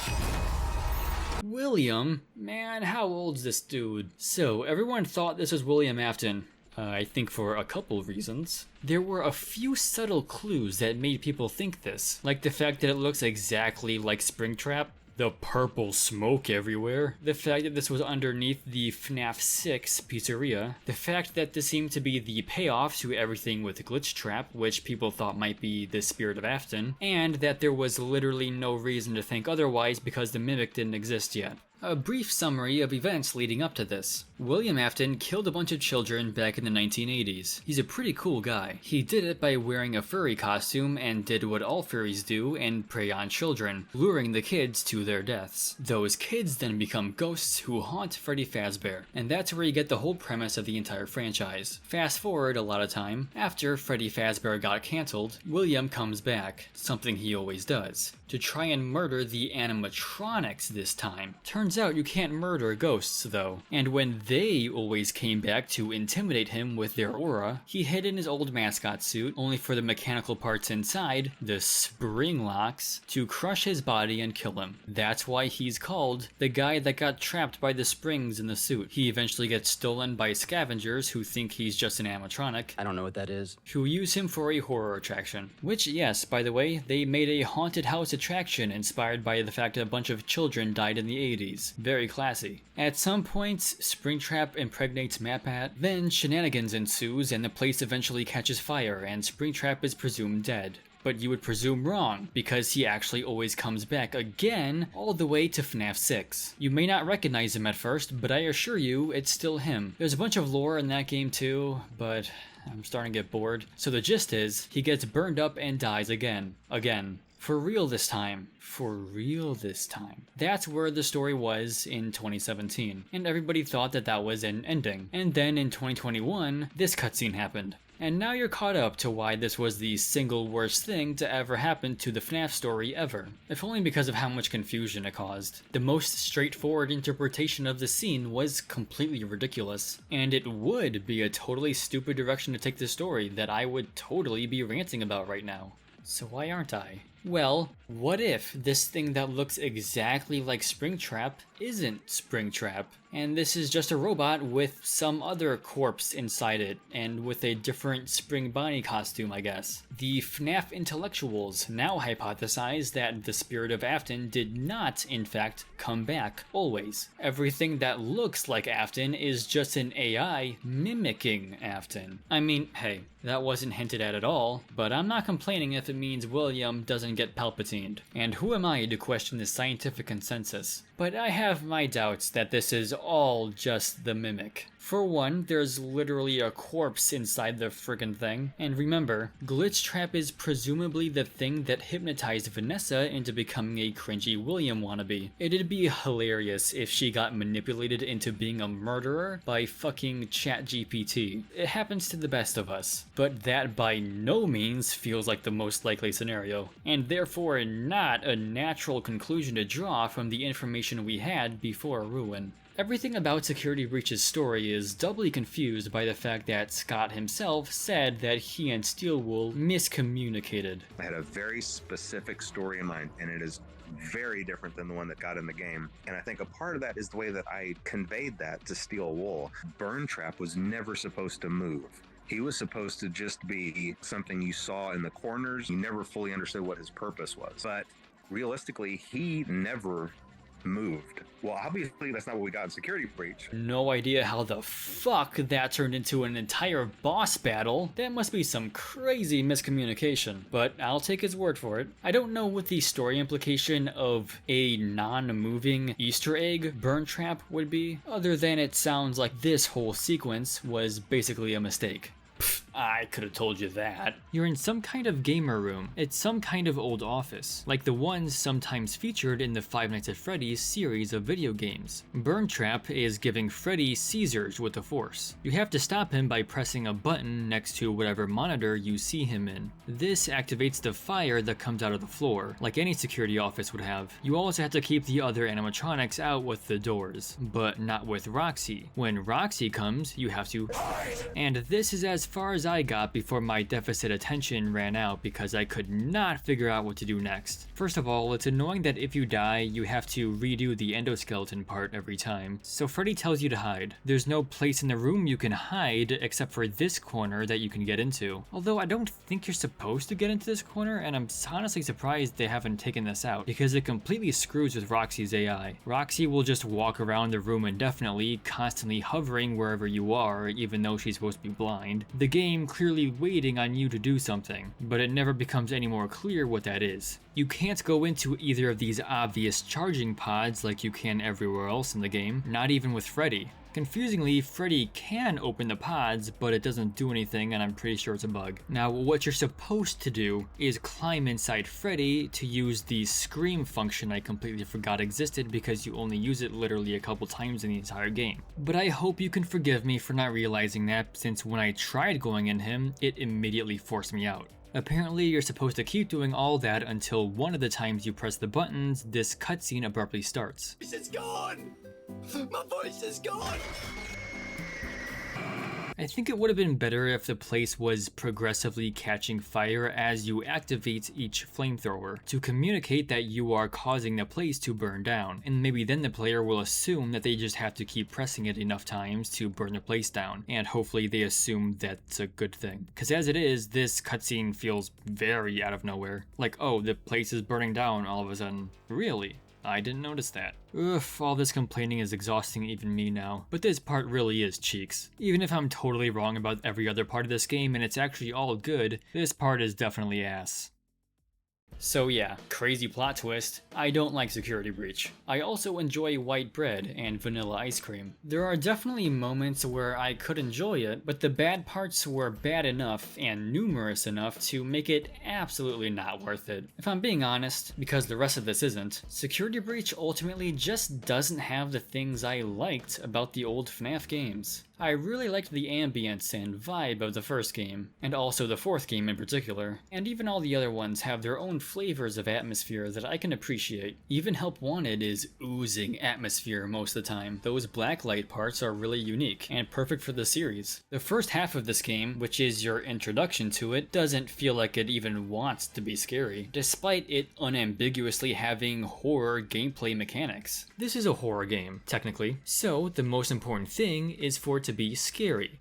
William? Man, how old's this dude? So, everyone thought this was William Afton. I think for a couple reasons. There were a few subtle clues that made people think this, like the fact that it looks exactly like Springtrap, the purple smoke everywhere, the fact that this was underneath the FNAF 6 pizzeria, the fact that this seemed to be the payoff to everything with Glitch Trap, which people thought might be the spirit of Afton, and that there was literally no reason to think otherwise because the Mimic didn't exist yet. A brief summary of events leading up to this. William Afton killed a bunch of children back in the 1980s. He's a pretty cool guy. He did it by wearing a furry costume and did what all furries do and prey on children, luring the kids to their deaths. Those kids then become ghosts who haunt Freddy Fazbear, and that's where you get the whole premise of the entire franchise. Fast forward a lot of time, after Freddy Fazbear got cancelled, William comes back, something he always does, to try and murder the animatronics this time. Turns out you can't murder ghosts though, and when they always came back to intimidate him with their aura, he hid in his old mascot suit, only for the mechanical parts inside, the spring locks, to crush his body and kill him. That's why he's called the guy that got trapped by the springs in the suit. He eventually gets stolen by scavengers who think he's just an animatronic. I don't know what that is. Who use him for a horror attraction. Which, yes, by the way, they made a haunted house attraction inspired by the fact that a bunch of children died in the 80s. Very classy. At some points, Springtrap impregnates Mappat, then shenanigans ensues and the place eventually catches fire and Springtrap is presumed dead. But you would presume wrong, because he actually always comes back again all the way to FNAF 6. You may not recognize him at first, but I assure you, it's still him. There's a bunch of lore in that game too, but I'm starting to get bored. So the gist is, he gets burned up and dies again. Again. For real this time. For real this time. That's where the story was in 2017, and everybody thought that that was an ending. And then in 2021, this cutscene happened. And now you're caught up to why this was the single worst thing to ever happen to the FNAF story ever. If only because of how much confusion it caused. The most straightforward interpretation of the scene was completely ridiculous. And it would be a totally stupid direction to take the story that I would totally be ranting about right now. So why aren't I? Well, what if this thing that looks exactly like Springtrap isn't Springtrap, and this is just a robot with some other corpse inside it, and with a different Spring Bonnie costume, I guess? The FNAF intellectuals now hypothesize that the spirit of Afton did not, in fact, come back, always. Everything that looks like Afton is just an AI mimicking Afton. I mean, hey, that wasn't hinted at all, but I'm not complaining if it means William doesn't get Palpatined. And who am I to question the scientific consensus? But I have my doubts that this is all just the mimic. For one, there's literally a corpse inside the friggin' thing. And remember, Glitchtrap is presumably the thing that hypnotized Vanessa into becoming a cringy William wannabe. It'd be hilarious if she got manipulated into being a murderer by fucking ChatGPT. It happens to the best of us, but that by no means feels like the most likely scenario, and therefore not a natural conclusion to draw from the information we had before Ruin. Everything about Security Breach's story is doubly confused by the fact that Scott himself said that he and Steelwool miscommunicated. I had a very specific story in mind, and it is very different than the one that got in the game. And I think a part of that is the way that I conveyed that to Steelwool. Burntrap was never supposed to move. He was supposed to just be something you saw in the corners. You never fully understood what his purpose was. But realistically, he never moved. Well, obviously that's not what we got in Security Breach. No idea how the fuck that turned into an entire boss battle. That must be some crazy miscommunication, but I'll take his word for it. I don't know what the story implication of a non-moving Easter egg Burntrap would be, other than it sounds like this whole sequence was basically a mistake. I could have told you that. You're in some kind of gamer room. It's some kind of old office, like the ones sometimes featured in the Five Nights at Freddy's series of video games. Burntrap is giving Freddy seizures with the Force. You have to stop him by pressing a button next to whatever monitor you see him in. This activates the fire that comes out of the floor, like any security office would have. You also have to keep the other animatronics out with the doors, but not with Roxy. When Roxy comes, you have to... And this is as far as I got before my deficit attention ran out because I could not figure out what to do next. First of all, it's annoying that if you die, you have to redo the endoskeleton part every time. So Freddy tells you to hide. There's no place in the room you can hide except for this corner that you can get into. Although I don't think you're supposed to get into this corner, and I'm honestly surprised they haven't taken this out because it completely screws with Roxy's AI. Roxy will just walk around the room indefinitely, constantly hovering wherever you are, even though she's supposed to be blind. The game clearly waiting on you to do something, but it never becomes any more clear what that is. You can't go into either of these obvious charging pods like you can everywhere else in the game, not even with Freddy. Confusingly, Freddy can open the pods, but it doesn't do anything, and I'm pretty sure it's a bug. Now, what you're supposed to do is climb inside Freddy to use the scream function I completely forgot existed because you only use it literally a couple times in the entire game. But I hope you can forgive me for not realizing that, since when I tried going in him, it immediately forced me out. Apparently, you're supposed to keep doing all that until one of the times you press the buttons, this cutscene abruptly starts. My voice is gone! My voice is gone! I think it would have been better if the place was progressively catching fire as you activate each flamethrower to communicate that you are causing the place to burn down, and maybe then the player will assume that they just have to keep pressing it enough times to burn the place down, and hopefully they assume that's a good thing. Because as it is, this cutscene feels very out of nowhere. Like, oh, the place is burning down all of a sudden. Really? I didn't notice that. Oof, all this complaining is exhausting even me now. But this part really is cheeks. Even if I'm totally wrong about every other part of this game and it's actually all good, this part is definitely ass. So yeah, crazy plot twist, I don't like Security Breach. I also enjoy white bread and vanilla ice cream. There are definitely moments where I could enjoy it, but the bad parts were bad enough and numerous enough to make it absolutely not worth it. If I'm being honest, because the rest of this isn't, Security Breach ultimately just doesn't have the things I liked about the old FNAF games. I really liked the ambience and vibe of the first game, and also the fourth game in particular, and even all the other ones have their own flavors of atmosphere that I can appreciate. Even Help Wanted is oozing atmosphere most of the time. Those blacklight parts are really unique, and perfect for the series. The first half of this game, which is your introduction to it, doesn't feel like it even wants to be scary, despite it unambiguously having horror gameplay mechanics. This is a horror game, technically, so the most important thing is for it to be scary.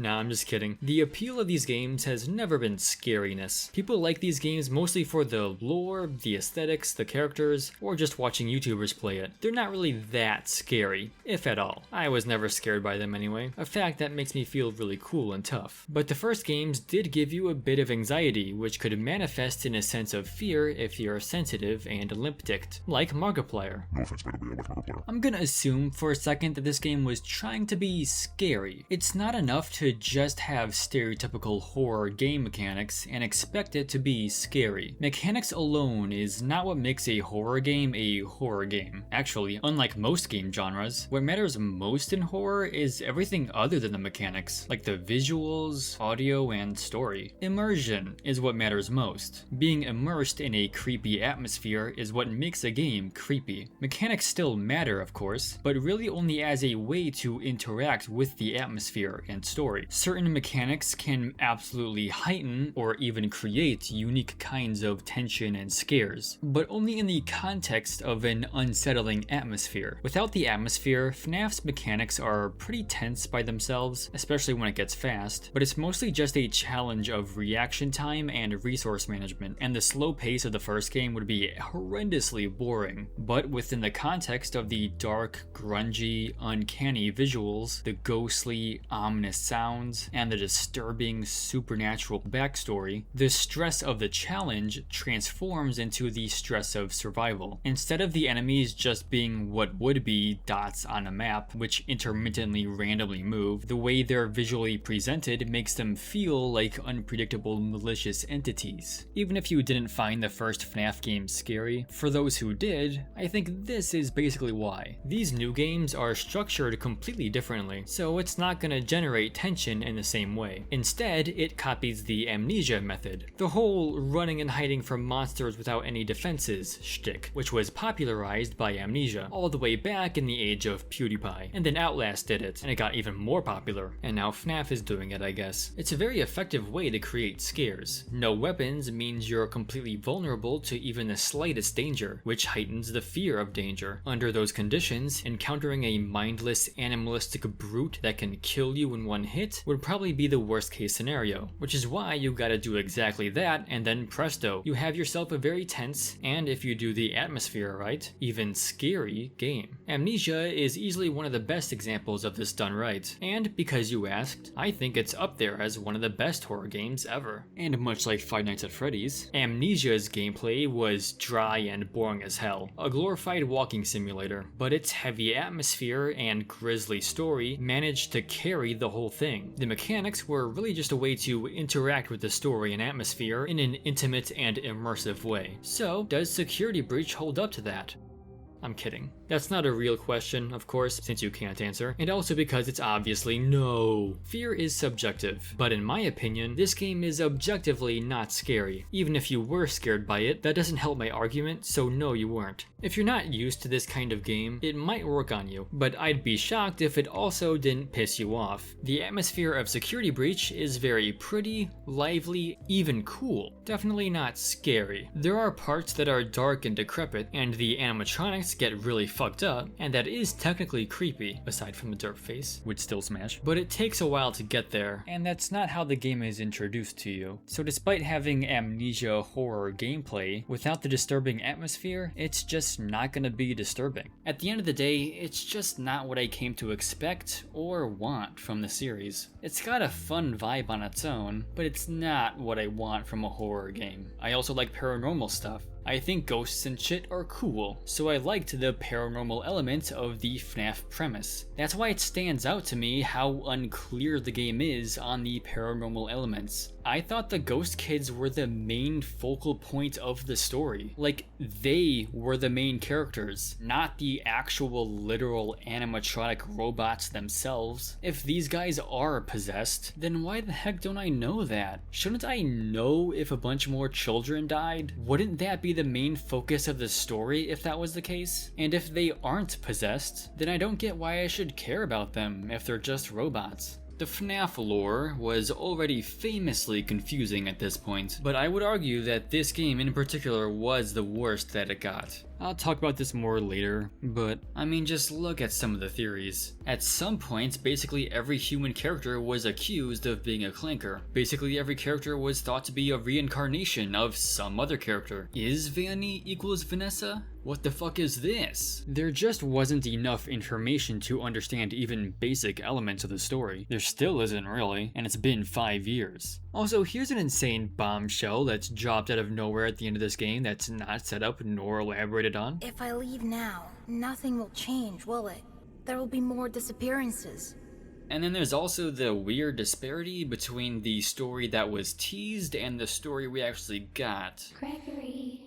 Nah, I'm just kidding. The appeal of these games has never been scariness. People like these games mostly for the lore, the aesthetics, the characters, or just watching YouTubers play it. They're not really that scary, if at all. I was never scared by them anyway, a fact that makes me feel really cool and tough. But the first games did give you a bit of anxiety, which could manifest in a sense of fear if you're sensitive and limp-dicked, like Markiplier. No offense, by the way, I like Markiplier. I'm gonna assume for a second that this game was trying to be scary. It's not enough to just have stereotypical horror game mechanics and expect it to be scary. Mechanics alone is not what makes a horror game a horror game. Actually, unlike most game genres, what matters most in horror is everything other than the mechanics, like the visuals, audio, and story. Immersion is what matters most. Being immersed in a creepy atmosphere is what makes a game creepy. Mechanics still matter, of course, but really only as a way to interact with the atmosphere and story. Certain mechanics can absolutely heighten or even create unique kinds of tension and scares, but only in the context of an unsettling atmosphere. Without the atmosphere, FNAF's mechanics are pretty tense by themselves, especially when it gets fast, but it's mostly just a challenge of reaction time and resource management, and the slow pace of the first game would be horrendously boring. But within the context of the dark, grungy, uncanny visuals, the ghostly, ominous sounds, and the disturbing supernatural backstory, the stress of the challenge transforms into the stress of survival. Instead of the enemies just being what would be dots on a map, which intermittently randomly move, the way they're visually presented makes them feel like unpredictable malicious entities. Even if you didn't find the first FNAF game scary, for those who did, I think this is basically why. These new games are structured completely differently, so it's not gonna generate tension in the same way. Instead, it copies the amnesia method, the whole running and hiding from monsters without any defenses shtick, which was popularized by Amnesia all the way back in the age of PewDiePie, and then Outlast did it, and it got even more popular, and now FNAF is doing it, I guess. It's a very effective way to create scares. No weapons means you're completely vulnerable to even the slightest danger, which heightens the fear of danger. Under those conditions, encountering a mindless animalistic brute that can kill you in one hit would probably be the worst case scenario, which is why you gotta do exactly that, and then presto, you have yourself a very tense, and if you do the atmosphere right, even scary game. Amnesia is easily one of the best examples of this done right, and because you asked, I think it's up there as one of the best horror games ever. And much like Five Nights at Freddy's, Amnesia's gameplay was dry and boring as hell, a glorified walking simulator, but its heavy atmosphere and grisly story managed to carry the whole thing. The mechanics were really just a way to interact with the story and atmosphere in an intimate and immersive way. So, does Security Breach hold up to that? I'm kidding. That's not a real question, of course, since you can't answer, and also because it's obviously no. Fear is subjective, but in my opinion, this game is objectively not scary. Even if you were scared by it, that doesn't help my argument, so no, you weren't. If you're not used to this kind of game, it might work on you, but I'd be shocked if it also didn't piss you off. The atmosphere of Security Breach is very pretty, lively, even cool. Definitely not scary. There are parts that are dark and decrepit, and the animatronics get really fucked up, and that is technically creepy, aside from the derp face, which still smash, but it takes a while to get there, and that's not how the game is introduced to you. So despite having amnesia horror gameplay, without the disturbing atmosphere, it's just not gonna be disturbing. At the end of the day, it's just not what I came to expect or want from the series. It's got a fun vibe on its own, but it's not what I want from a horror game. I also like paranormal stuff. I think ghosts and shit are cool, so I liked the paranormal element of the FNAF premise. That's why it stands out to me how unclear the game is on the paranormal elements. I thought the ghost kids were the main focal point of the story. Like, they were the main characters, not the actual literal animatronic robots themselves. If these guys are possessed, then why the heck don't I know that? Shouldn't I know if a bunch more children died? Wouldn't that be the main focus of the story if that was the case? And if they aren't possessed, then I don't get why I should care about them if they're just robots. The FNAF lore was already famously confusing at this point, but I would argue that this game in particular was the worst that it got. I'll talk about this more later, but I mean, just look at some of the theories. At some point, basically every human character was accused of being a clanker. Basically every character was thought to be a reincarnation of some other character. Is Vanny equals Vanessa? What the fuck is this? There just wasn't enough information to understand even basic elements of the story. There still isn't really, and it's been 5 years. Also, here's an insane bombshell that's dropped out of nowhere at the end of this game that's not set up nor elaborated on. If I leave now, nothing will change, will it? There will be more disappearances. And then there's also the weird disparity between the story that was teased and the story we actually got. Gregory,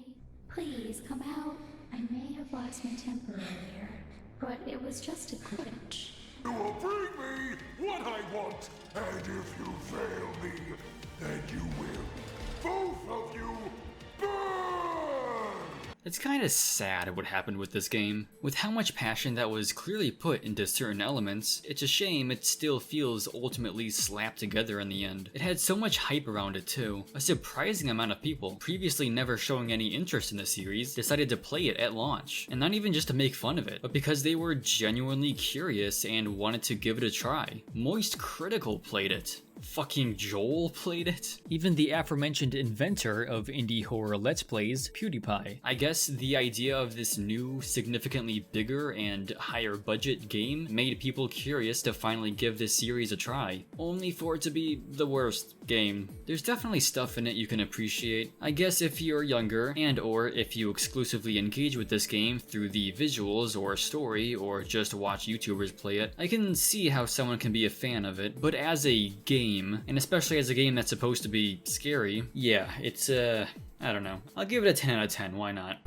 please come out. I may have lost my temper earlier, but it was just a glitch. You will bring me what I want, and if you fail me, then you will, both of you, burn! It's kinda sad what happened with this game. With how much passion that was clearly put into certain elements, it's a shame it still feels ultimately slapped together in the end. It had so much hype around it too. A surprising amount of people, previously never showing any interest in the series, decided to play it at launch. And not even just to make fun of it, but because they were genuinely curious and wanted to give it a try. Moist Critical played it. Fucking Joel played it. Even the aforementioned inventor of indie horror Let's Plays, PewDiePie. I guess the idea of this new, significantly bigger and higher budget game made people curious to finally give this series a try, only for it to be the worst game. There's definitely stuff in it you can appreciate. I guess if you're younger, and or if you exclusively engage with this game through the visuals or story, or just watch YouTubers play it, I can see how someone can be a fan of it, but as a game, and especially as a game that's supposed to be scary, yeah, it's I don't know. I'll give it a 10 out of 10, why not?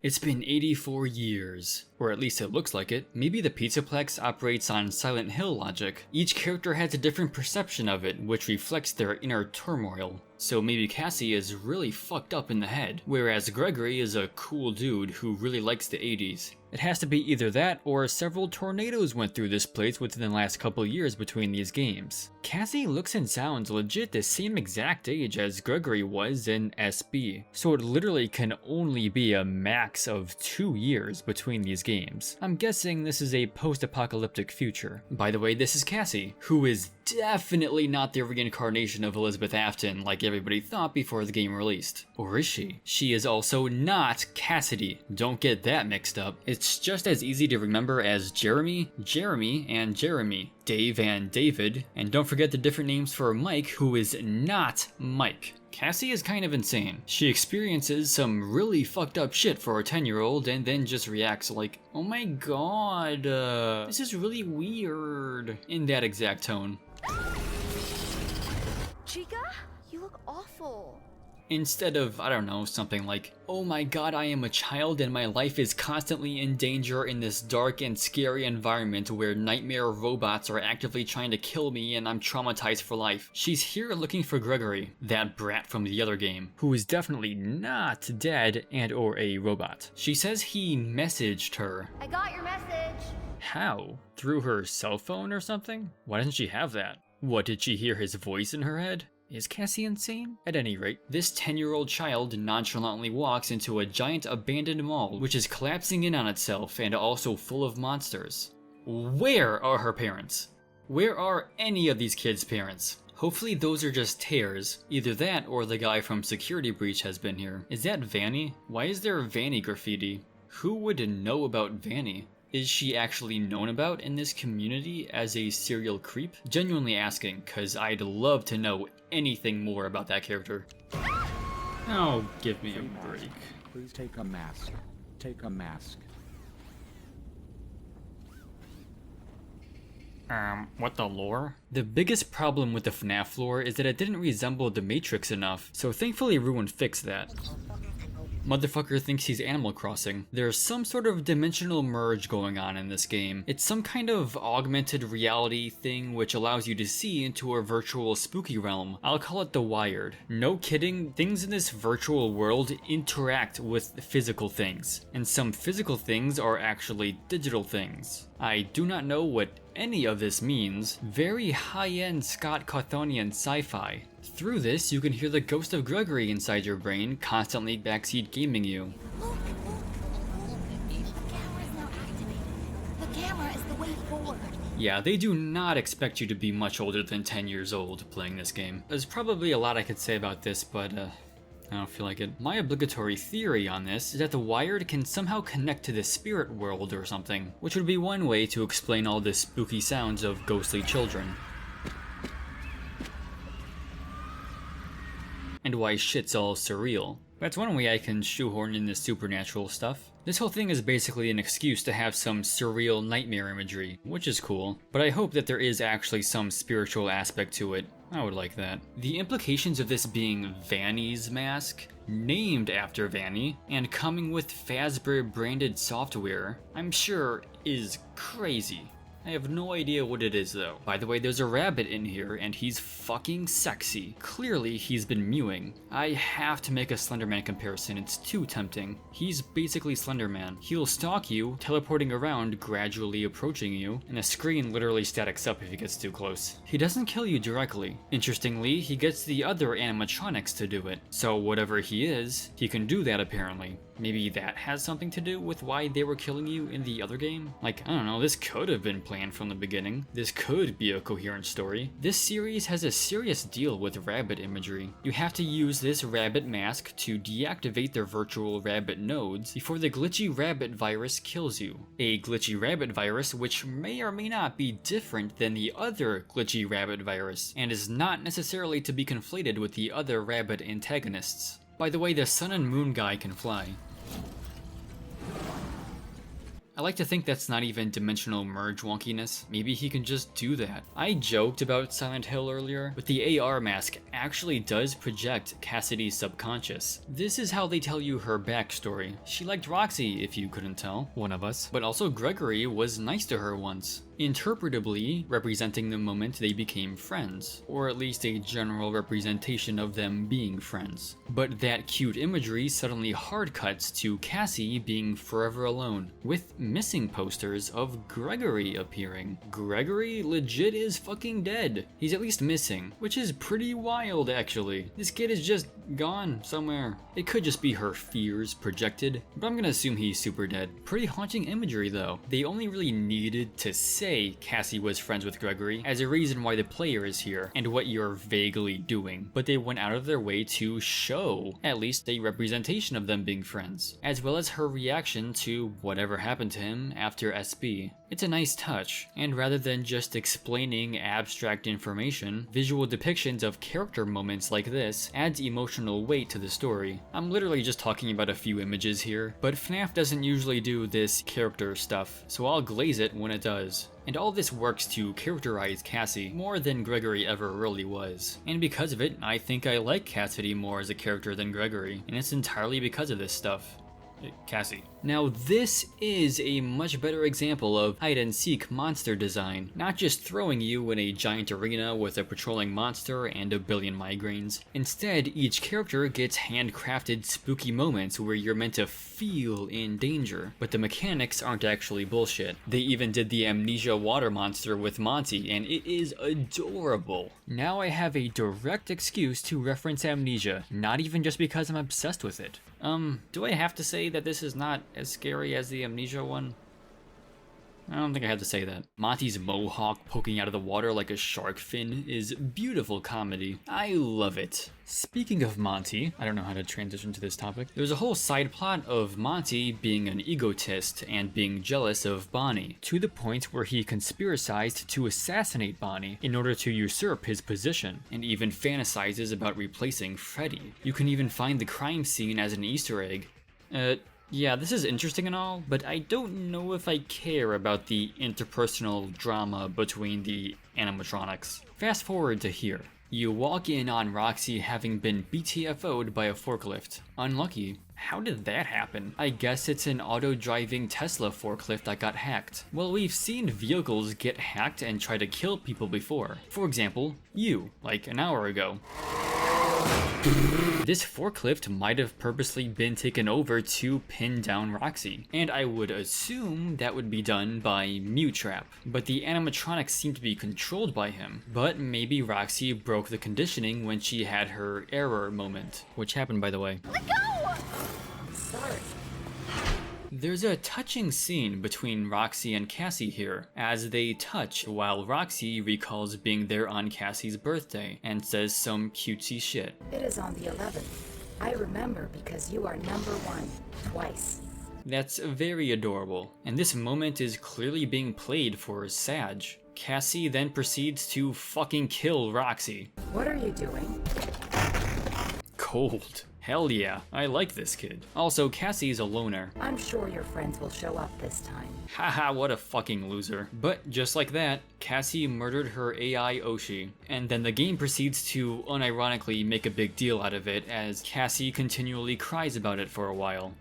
It's been 84 years, or at least it looks like it. Maybe the Pizzaplex operates on Silent Hill logic. Each character has a different perception of it, which reflects their inner turmoil. So maybe Cassie is really fucked up in the head, whereas Gregory is a cool dude who really likes the 80s. It has to be either that or several tornadoes went through this place within the last couple years between these games. Cassie looks and sounds legit the same exact age as Gregory was in SB, so it literally can only be a max of 2 years between these games. I'm guessing this is a post-apocalyptic future. By the way, this is Cassie, who is definitely not the reincarnation of Elizabeth Afton like everybody thought before the game released. Or is she? She is also not Cassidy. Don't get that mixed up. It's just as easy to remember as Jeremy, Jeremy, and Jeremy, Dave and David, and don't forget the different names for Mike, who is not Mike. Cassie is kind of insane. She experiences some really fucked up shit for a 10-year-old and then just reacts like, oh my god, this is really weird, in that exact tone. Chica, you look awful. Instead of, I don't know, something like, oh my god, I am a child and my life is constantly in danger in this dark and scary environment where nightmare robots are actively trying to kill me and I'm traumatized for life. She's here looking for Gregory, that brat from the other game, who is definitely not dead and or a robot. She says he messaged her. I got your message. How? Through her cell phone or something? Why doesn't she have that? What, did she hear his voice in her head? Is Cassie insane? At any rate, this 10-year-old child nonchalantly walks into a giant abandoned mall, which is collapsing in on itself and also full of monsters. Where are her parents? Where are any of these kids' parents? Hopefully those are just tears. Either that or the guy from Security Breach has been here. Is that Vanny? Why is there Vanny graffiti? Who would know about Vanny? Is she actually known about in this community as a serial creep? Genuinely asking, cause I'd love to know anything more about that character. Oh, give me a break. Please take a mask. Take a mask. What the lore? The biggest problem with the FNAF lore is that it didn't resemble the Matrix enough, so thankfully Ruin fixed that. Motherfucker thinks he's Animal Crossing. There's some sort of dimensional merge going on in this game. It's some kind of augmented reality thing which allows you to see into a virtual spooky realm. I'll call it the Wired. No kidding, things in this virtual world interact with physical things, and some physical things are actually digital things. I do not know what any of this means. Very high-end Scott Cawthonian sci-fi. Through this, you can hear the ghost of Gregory inside your brain, constantly backseat gaming you. Look, the camera is now activated. The camera is the way forward. Yeah, they do not expect you to be much older than 10 years old playing this game. There's probably a lot I could say about this, but I don't feel like it. My obligatory theory on this is that the Wired can somehow connect to the spirit world or something, which would be one way to explain all the spooky sounds of ghostly children. And why shit's all surreal. That's one way I can shoehorn in the supernatural stuff. This whole thing is basically an excuse to have some surreal nightmare imagery, which is cool, but I hope that there is actually some spiritual aspect to it. I would like that. The implications of this being Vanny's mask, named after Vanny, and coming with Fazbear branded software, I'm sure is crazy. I have no idea what it is though. By the way, there's a rabbit in here and he's fucking sexy. Clearly he's been mewing. I have to make a Slenderman comparison, it's too tempting. He's basically Slenderman. He'll stalk you, teleporting around, gradually approaching you, and the screen literally statics up if he gets too close. He doesn't kill you directly. Interestingly, he gets the other animatronics to do it. So whatever he is, he can do that apparently. Maybe that has something to do with why they were killing you in the other game? Like, I don't know, this could have been planned from the beginning. This could be a coherent story. This series has a serious deal with rabbit imagery. You have to use this rabbit mask to deactivate their virtual rabbit nodes before the glitchy rabbit virus kills you. A glitchy rabbit virus which may or may not be different than the other glitchy rabbit virus, and is not necessarily to be conflated with the other rabbit antagonists. By the way, the Sun and Moon guy can fly. I like to think that's not even dimensional merge wonkiness. Maybe he can just do that. I joked about Silent Hill earlier, but the AR mask actually does project Cassidy's subconscious. This is how they tell you her backstory. She liked Roxy, if you couldn't tell, one of us, but also Gregory was nice to her once. Interpretably representing the moment they became friends, or at least a general representation of them being friends. But that cute imagery suddenly hard cuts to Cassie being forever alone, with missing posters of Gregory appearing. Gregory legit is fucking dead. He's at least missing, which is pretty wild actually. This kid is just gone somewhere. It could just be her fears projected, but I'm gonna assume he's super dead. Pretty haunting imagery though. They only really needed to say Cassie was friends with Gregory as a reason why the player is here and what you're vaguely doing, but they went out of their way to show at least a representation of them being friends, as well as her reaction to whatever happened to him after SB. It's a nice touch, and rather than just explaining abstract information, visual depictions of character moments like this adds emotional weight to the story. I'm literally just talking about a few images here, but FNAF doesn't usually do this character stuff, so I'll glaze it when it does. And all this works to characterize Cassie more than Gregory ever really was. And because of it, I think I like Cassidy more as a character than Gregory, and it's entirely because of this stuff. Cassie. Now this is a much better example of hide-and-seek monster design, not just throwing you in a giant arena with a patrolling monster and a billion migraines. Instead, each character gets handcrafted spooky moments where you're meant to feel in danger, but the mechanics aren't actually bullshit. They even did the amnesia water monster with Monty, and it is adorable. Now I have a direct excuse to reference amnesia, not even just because I'm obsessed with it. Do I have to say that this is not as scary as the amnesia one? I don't think I have to say that. Monty's mohawk poking out of the water like a shark fin is beautiful comedy. I love it. Speaking of Monty, I don't know how to transition to this topic. There's a whole side plot of Monty being an egotist and being jealous of Bonnie, to the point where he conspiracized to assassinate Bonnie in order to usurp his position, and even fantasizes about replacing Freddy. You can even find the crime scene as an Easter egg. Yeah, this is interesting and all, but I don't know if I care about the interpersonal drama between the animatronics. Fast forward to here. You walk in on Roxy having been BTFO'd by a forklift. Unlucky. How did that happen? I guess it's an auto-driving Tesla forklift that got hacked. Well, we've seen vehicles get hacked and try to kill people before. For example, you, like an hour ago. This forklift might have purposely been taken over to pin down Roxy, and I would assume that would be done by Mute-Trap, but the animatronics seem to be controlled by him. But maybe Roxy broke the conditioning when she had her error moment, which happened, by the way. Let go! Sorry. There's a touching scene between Roxy and Cassie here, as they touch while Roxy recalls being there on Cassie's birthday and says some cutesy shit. It is on the 11th. I remember because you are number 1, twice. That's very adorable, and this moment is clearly being played for Sag. Cassie then proceeds to fucking kill Roxy. What are you doing? Cold. Hell yeah, I like this kid. Also, Cassie's a loner. I'm sure your friends will show up this time. Haha, what a fucking loser. But just like that, Cassie murdered her AI Oshi, and then the game proceeds to unironically make a big deal out of it as Cassie continually cries about it for a while.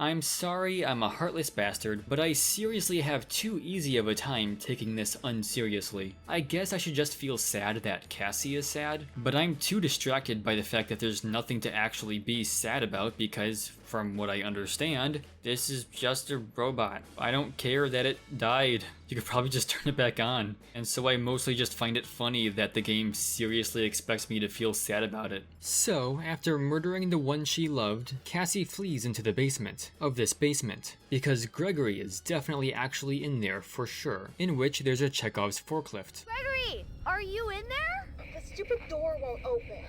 I'm sorry I'm a heartless bastard, but I seriously have too easy of a time taking this unseriously. I guess I should just feel sad that Cassie is sad, but I'm too distracted by the fact that there's nothing to actually be sad about because, from what I understand, this is just a robot. I don't care that it died. You could probably just turn it back on. And so I mostly just find it funny that the game seriously expects me to feel sad about it. So, after murdering the one she loved, Cassie flees into the basement of this basement, because Gregory is definitely actually in there for sure, in which there's a Chekhov's forklift. Gregory, are you in there? The stupid door won't open.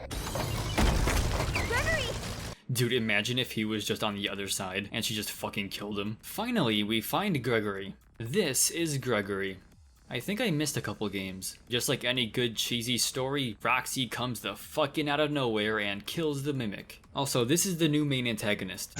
Gregory! Dude, imagine if he was just on the other side and she just fucking killed him. Finally, we find Gregory. This is Gregory. I think I missed a couple games. Just like any good cheesy story, Roxy comes the fucking out of nowhere and kills the Mimic. Also, this is the new main antagonist.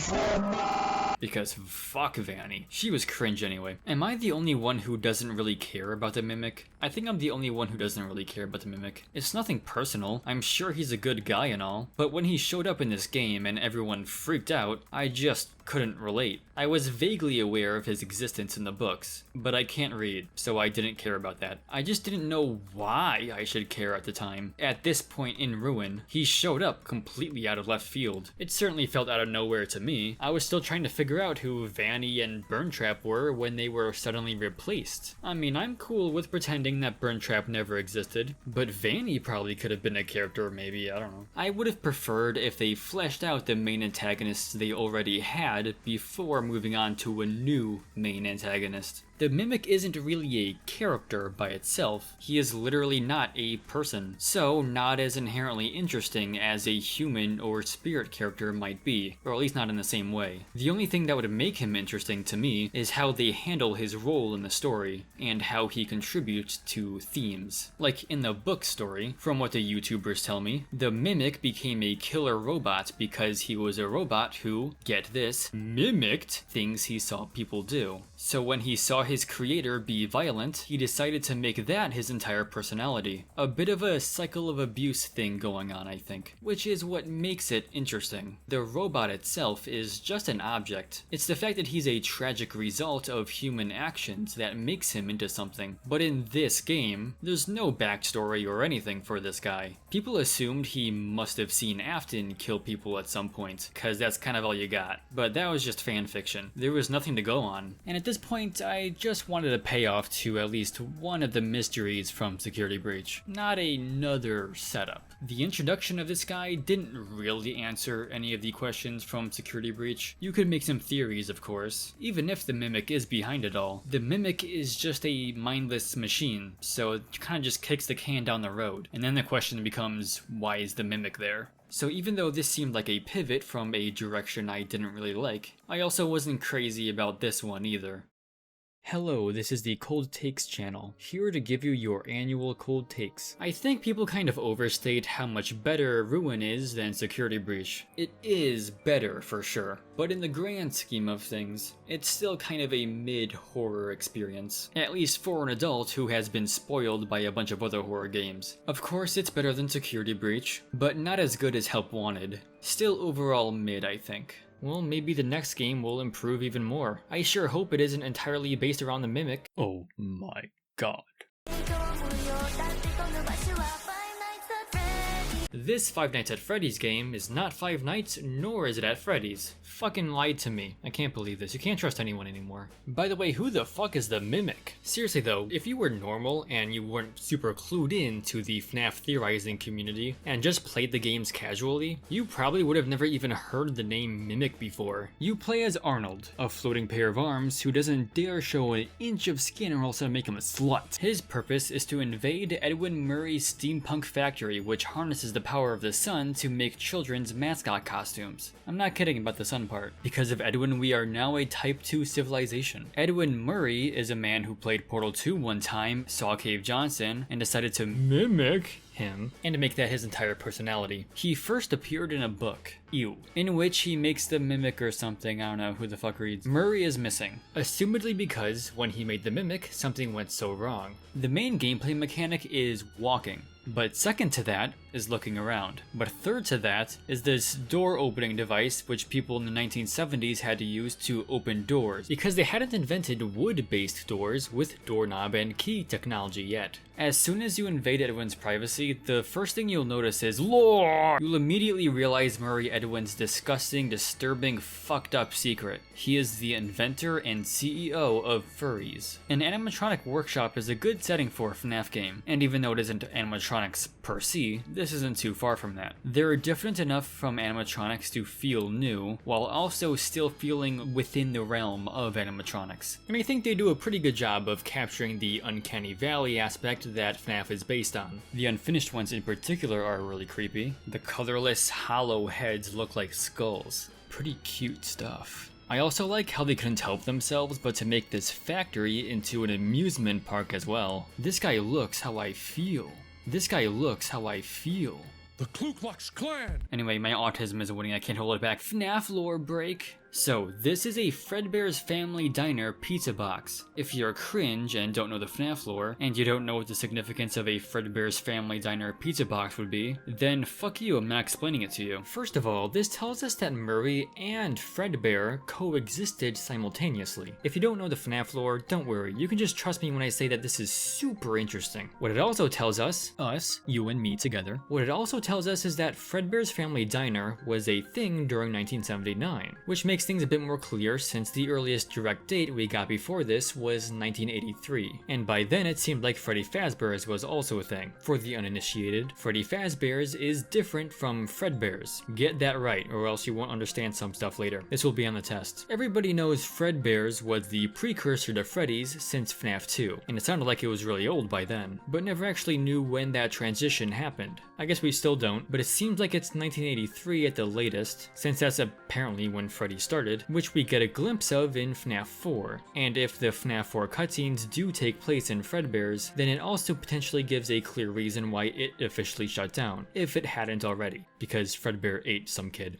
Because fuck Vanny. She was cringe anyway. Am I the only one who doesn't really care about the Mimic? I think I'm the only one who doesn't really care about the Mimic. It's nothing personal. I'm sure he's a good guy and all. But when he showed up in this game and everyone freaked out, I just couldn't relate. I was vaguely aware of his existence in the books, but I can't read, so I didn't care about that. I just didn't know why I should care at the time. At this point in Ruin, he showed up completely out of left field. It certainly felt out of nowhere to me. I was still trying to figure out who Vanny and Burntrap were when they were suddenly replaced. I mean, I'm cool with pretending that Burntrap never existed, but Vanny probably could have been a character maybe, I don't know. I would have preferred if they fleshed out the main antagonists they already had had before moving on to a new main antagonist. The Mimic isn't really a character by itself, he is literally not a person, so not as inherently interesting as a human or spirit character might be, or at least not in the same way. The only thing that would make him interesting to me is how they handle his role in the story, and how he contributes to themes. Like in the book story, from what the YouTubers tell me, the Mimic became a killer robot because he was a robot who, get this, mimicked things he saw people do. So when he saw his creator be violent, he decided to make that his entire personality. A bit of a cycle of abuse thing going on, I think, which is what makes it interesting. The robot itself is just an object. It's the fact that he's a tragic result of human actions that makes him into something. But in this game, there's no backstory or anything for this guy. People assumed he must have seen Afton kill people at some point, cause that's kind of all you got. But that was just fan fiction. There was nothing to go on. And at this point, I just wanted a payoff to at least one of the mysteries from Security Breach, not another setup. The introduction of this guy didn't really answer any of the questions from Security Breach. You could make some theories, of course, even if the Mimic is behind it all. The Mimic is just a mindless machine, so it kind of just kicks the can down the road. And then the question becomes, why is the Mimic there? So even though this seemed like a pivot from a direction I didn't really like, I also wasn't crazy about this one either. Hello, this is the Cold Takes channel, here to give you your annual Cold Takes. I think people kind of overstate how much better Ruin is than Security Breach. It is better for sure, but in the grand scheme of things, it's still kind of a mid-horror experience. At least for an adult who has been spoiled by a bunch of other horror games. Of course it's better than Security Breach, but not as good as Help Wanted. Still overall mid, I think. Well, maybe the next game will improve even more. I sure hope it isn't entirely based around the Mimic. Oh my god. This Five Nights at Freddy's game is not Five Nights, nor is it at Freddy's. Fucking lied to me. I can't believe this. You can't trust anyone anymore. By the way, who the fuck is the Mimic? Seriously though, if you were normal and you weren't super clued in to the FNAF theorizing community and just played the games casually, you probably would have never even heard the name Mimic before. You play as Arnold, a floating pair of arms who doesn't dare show an inch of skin or else it'll make him a slut. His purpose is to invade Edwin Murray's steampunk factory, which harnesses the power of the sun to make children's mascot costumes. I'm not kidding about the sun part. Because of Edwin, we are now a Type 2 civilization. Edwin Murray is a man who played Portal 2 one time, saw Cave Johnson, and decided to mimic him and to make that his entire personality. He first appeared in a book, in which he makes the Mimic or something, I don't know who the fuck reads. Murray is missing, assumedly because when he made the Mimic, something went so wrong. The main gameplay mechanic is walking, but second to that is looking around. But third to that is this door opening device which people in the 1970s had to use to open doors, because they hadn't invented wood-based doors with doorknob and key technology yet. As soon as you invade Edwin's privacy, the first thing you'll notice is lore! You'll immediately realize Murray Edwin's disgusting, disturbing, fucked up secret. He is the inventor and CEO of furries. An animatronic workshop is a good setting for a FNAF game, and even though it isn't animatronics per se, this isn't too far from that. They're different enough from animatronics to feel new, while also still feeling within the realm of animatronics. And I think they do a pretty good job of capturing the uncanny valley aspect that FNAF is based on. The unfinished ones in particular are really creepy. The colorless, hollow heads look like skulls. Pretty cute stuff. I also like how they couldn't help themselves but to make this factory into an amusement park as well. This guy looks how I feel. This guy looks how I feel. The Ku Klux Klan! Anyway, my autism is winning, I can't hold it back. FNAF lore break. So, this is a Fredbear's Family Diner pizza box. If you're cringe and don't know the FNAF lore, and you don't know what the significance of a Fredbear's Family Diner pizza box would be, then fuck you, I'm not explaining it to you. First of all, this tells us that Murray and Fredbear coexisted simultaneously. If you don't know the FNAF lore, don't worry, you can just trust me when I say that this is super interesting. What it also tells us, you and me together, what it also tells us is that Fredbear's Family Diner was a thing during 1979, which makes makes things a bit more clear since the earliest direct date we got before this was 1983, and by then it seemed like Freddy Fazbear's was also a thing. For the uninitiated, Freddy Fazbear's is different from Fredbear's. Get that right, or else you won't understand some stuff later. This will be on the test. Everybody knows Fredbear's was the precursor to Freddy's since FNAF 2, and it sounded like it was really old by then, but never actually knew when that transition happened. I guess we still don't, but it seems like it's 1983 at the latest, since that's apparently when Freddy started, which we get a glimpse of in FNAF 4. And if the FNAF 4 cutscenes do take place in Fredbear's, then it also potentially gives a clear reason why it officially shut down, if it hadn't already, because Fredbear ate some kid.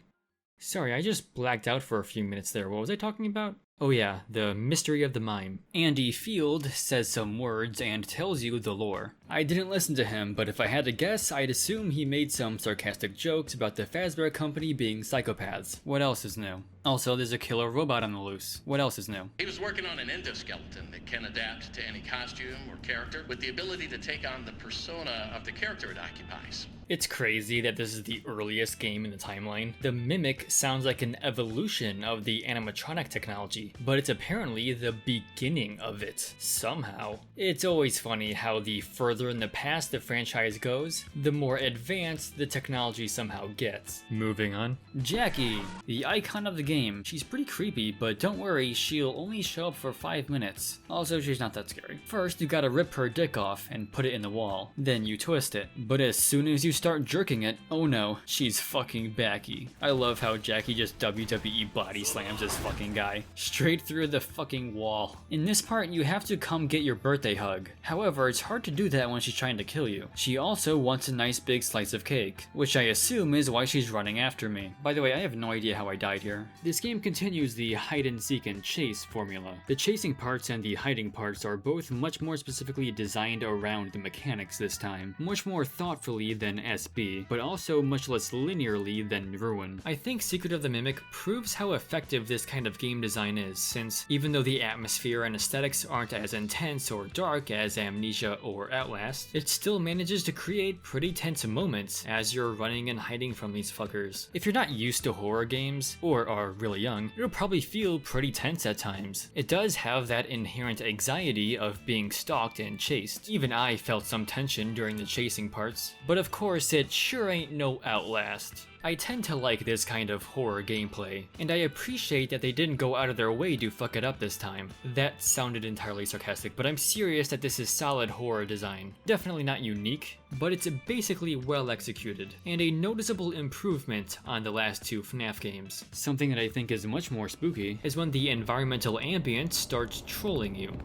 Sorry, I just blacked out for a few minutes there. What was I talking about? Oh yeah, the mystery of the mime. Andy Field says some words and tells you the lore. I didn't listen to him, but if I had to guess, I'd assume he made some sarcastic jokes about the Fazbear Company being psychopaths. What else is new? Also, there's a killer robot on the loose. What else is new? He was working on an endoskeleton that can adapt to any costume or character with the ability to take on the persona of the character it occupies. It's crazy that this is the earliest game in the timeline. The Mimic sounds like an evolution of the animatronic technology, but it's apparently the beginning of it, somehow. It's always funny how the further in the past the franchise goes, the more advanced the technology somehow gets. Moving on. Jackie, the icon of the game. She's pretty creepy, but don't worry, she'll only show up for 5 minutes. Also, she's not that scary. First, you gotta rip her dick off and put it in the wall. Then you twist it. But as soon as you start jerking it, oh no, she's fucking backy. I love how Jackie just WWE body slams this fucking guy straight through the fucking wall. In this part, you have to come get your birthday hug. However, it's hard to do that when she's trying to kill you. She also wants a nice big slice of cake, which I assume is why she's running after me. By the way, I have no idea how I died here. This game continues the hide and seek and chase formula. The chasing parts and the hiding parts are both much more specifically designed around the mechanics this time, much more thoughtfully than SB, but also much less linearly than Ruin. I think Secret of the Mimic proves how effective this kind of game design is, since even though the atmosphere and aesthetics aren't as intense or dark as Amnesia or Outlast, it still manages to create pretty tense moments as you're running and hiding from these fuckers. If you're not used to horror games, or are really young, it'll probably feel pretty tense at times. It does have that inherent anxiety of being stalked and chased. Even I felt some tension during the chasing parts, but of course it sure ain't no Outlast. I tend to like this kind of horror gameplay, and I appreciate that they didn't go out of their way to fuck it up this time. That sounded entirely sarcastic, but I'm serious that this is solid horror design. Definitely not unique, but it's basically well executed, and a noticeable improvement on the last two FNAF games. Something that I think is much more spooky is when the environmental ambient starts trolling you.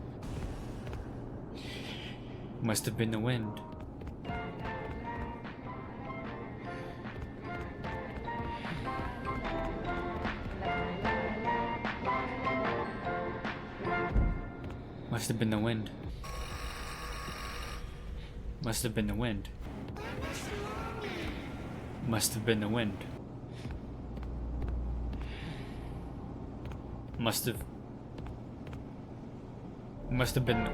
Must have been the wind. Must have been the wind. Must have been the wind. Must have been the wind. Must have been the...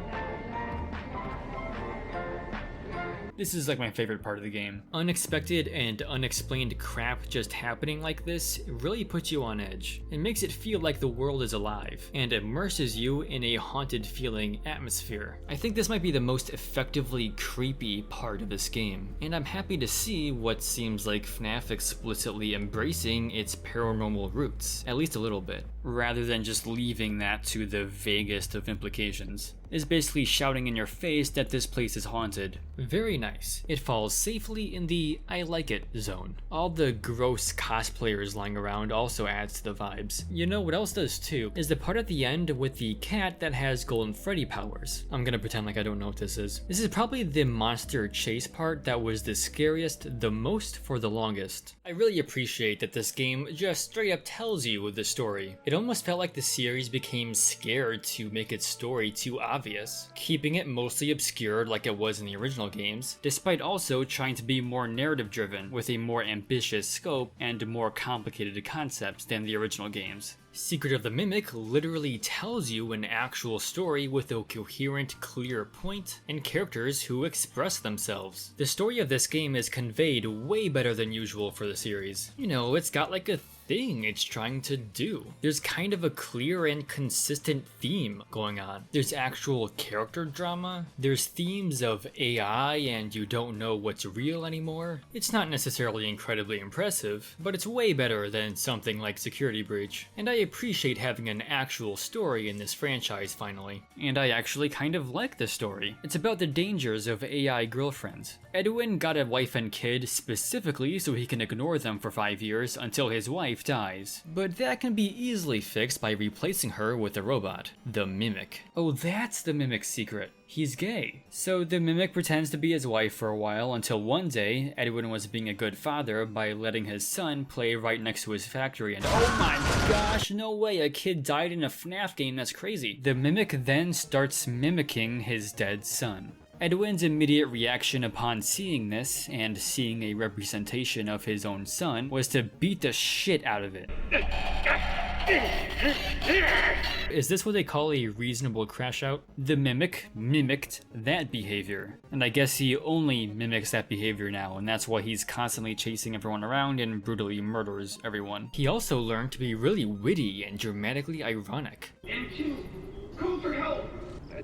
This is like my favorite part of the game. Unexpected and unexplained crap just happening like this really puts you on edge. It makes it feel like the world is alive, and immerses you in a haunted feeling atmosphere. I think this might be the most effectively creepy part of this game, and I'm happy to see what seems like FNAF explicitly embracing its paranormal roots, at least a little bit, rather than just leaving that to the vaguest of implications. Is basically shouting in your face that this place is haunted. Very nice. It falls safely in the I like it zone. All the gross cosplayers lying around also adds to the vibes. You know what else does too, is the part at the end with the cat that has Golden Freddy powers. I'm gonna pretend like I don't know what this is. This is probably the monster chase part that was the scariest the most for the longest. I really appreciate that this game just straight up tells you the story. It almost felt like the series became scared to make its story too obvious, keeping it mostly obscured like it was in the original games, despite also trying to be more narrative driven with a more ambitious scope and more complicated concepts than the original games. Secret of the Mimic literally tells you an actual story with a coherent, clear point and characters who express themselves. The story of this game is conveyed way better than usual for the series. You know, it's got like a thing it's trying to do. There's kind of a clear and consistent theme going on. There's actual character drama. There's themes of AI and you don't know what's real anymore. It's not necessarily incredibly impressive, but it's way better than something like Security Breach. And I appreciate having an actual story in this franchise finally. And I actually kind of like this story. It's about the dangers of AI girlfriends. Edwin got a wife and kid specifically so he can ignore them for 5 years until his wife dies. But that can be easily fixed by replacing her with a robot, the Mimic. Oh, that's the Mimic's secret. He's gay. So the Mimic pretends to be his wife for a while until one day, Edwin was being a good father by letting his son play right next to his factory and oh my gosh, no way, a kid died in a FNAF game, that's crazy. The Mimic then starts mimicking his dead son. Edwin's immediate reaction upon seeing this, and seeing a representation of his own son, was to beat the shit out of it. Is this what they call a reasonable crash out? The Mimic mimicked that behavior, and I guess he only mimics that behavior now, and that's why he's constantly chasing everyone around and brutally murders everyone. He also learned to be really witty and dramatically ironic. M2, call for help!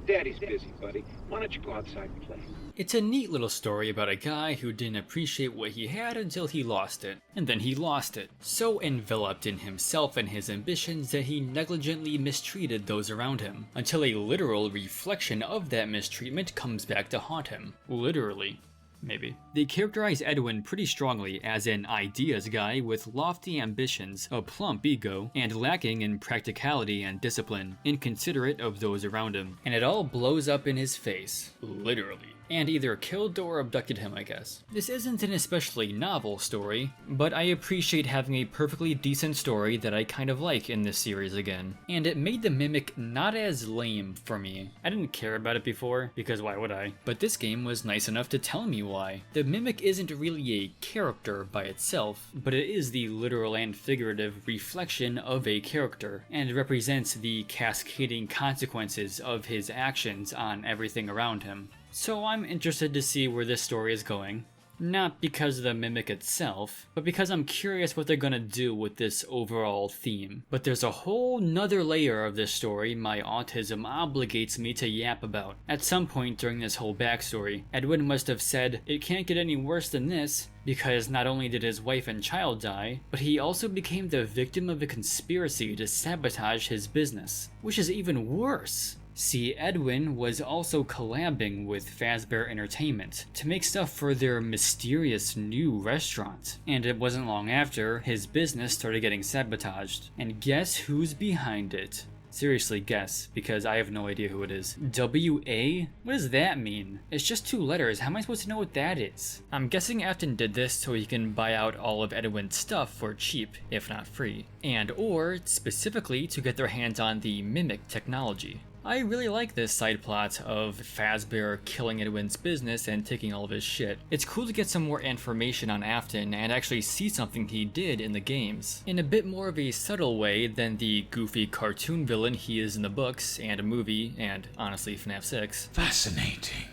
Daddy's busy, buddy. Why don't you go outside and play? It's a neat little story about a guy who didn't appreciate what he had until he lost it, and then he lost it. So enveloped in himself and his ambitions that he negligently mistreated those around him, until a literal reflection of that mistreatment comes back to haunt him. Literally. Maybe. They characterize Edwin pretty strongly as an ideas guy with lofty ambitions, a plump ego, and lacking in practicality and discipline, inconsiderate of those around him. And it all blows up in his face. Literally. And either killed or abducted him, I guess. This isn't an especially novel story, but I appreciate having a perfectly decent story that I kind of like in this series again. And it made the Mimic not as lame for me. I didn't care about it before, because why would I? But this game was nice enough to tell me why. The Mimic isn't really a character by itself, but it is the literal and figurative reflection of a character, and represents the cascading consequences of his actions on everything around him. So I'm interested to see where this story is going. Not because of the Mimic itself, but because I'm curious what they're gonna do with this overall theme. But there's a whole nother layer of this story my autism obligates me to yap about. At some point during this whole backstory, Edwin must have said, "It can't get any worse than this," because not only did his wife and child die, but he also became the victim of a conspiracy to sabotage his business, which is even worse. See, Edwin was also collabing with Fazbear Entertainment to make stuff for their mysterious new restaurant. And it wasn't long after, his business started getting sabotaged. And guess who's behind it? Seriously, guess, because I have no idea who it is. W.A.? What does that mean? It's just 2 letters, how am I supposed to know what that is? I'm guessing Afton did this so he can buy out all of Edwin's stuff for cheap, if not free. And or, specifically, to get their hands on the Mimic technology. I really like this side plot of Fazbear killing Edwin's business and taking all of his shit. It's cool to get some more information on Afton and actually see something he did in the games, in a bit more of a subtle way than the goofy cartoon villain he is in the books and a movie and, honestly, FNAF 6. Fascinating.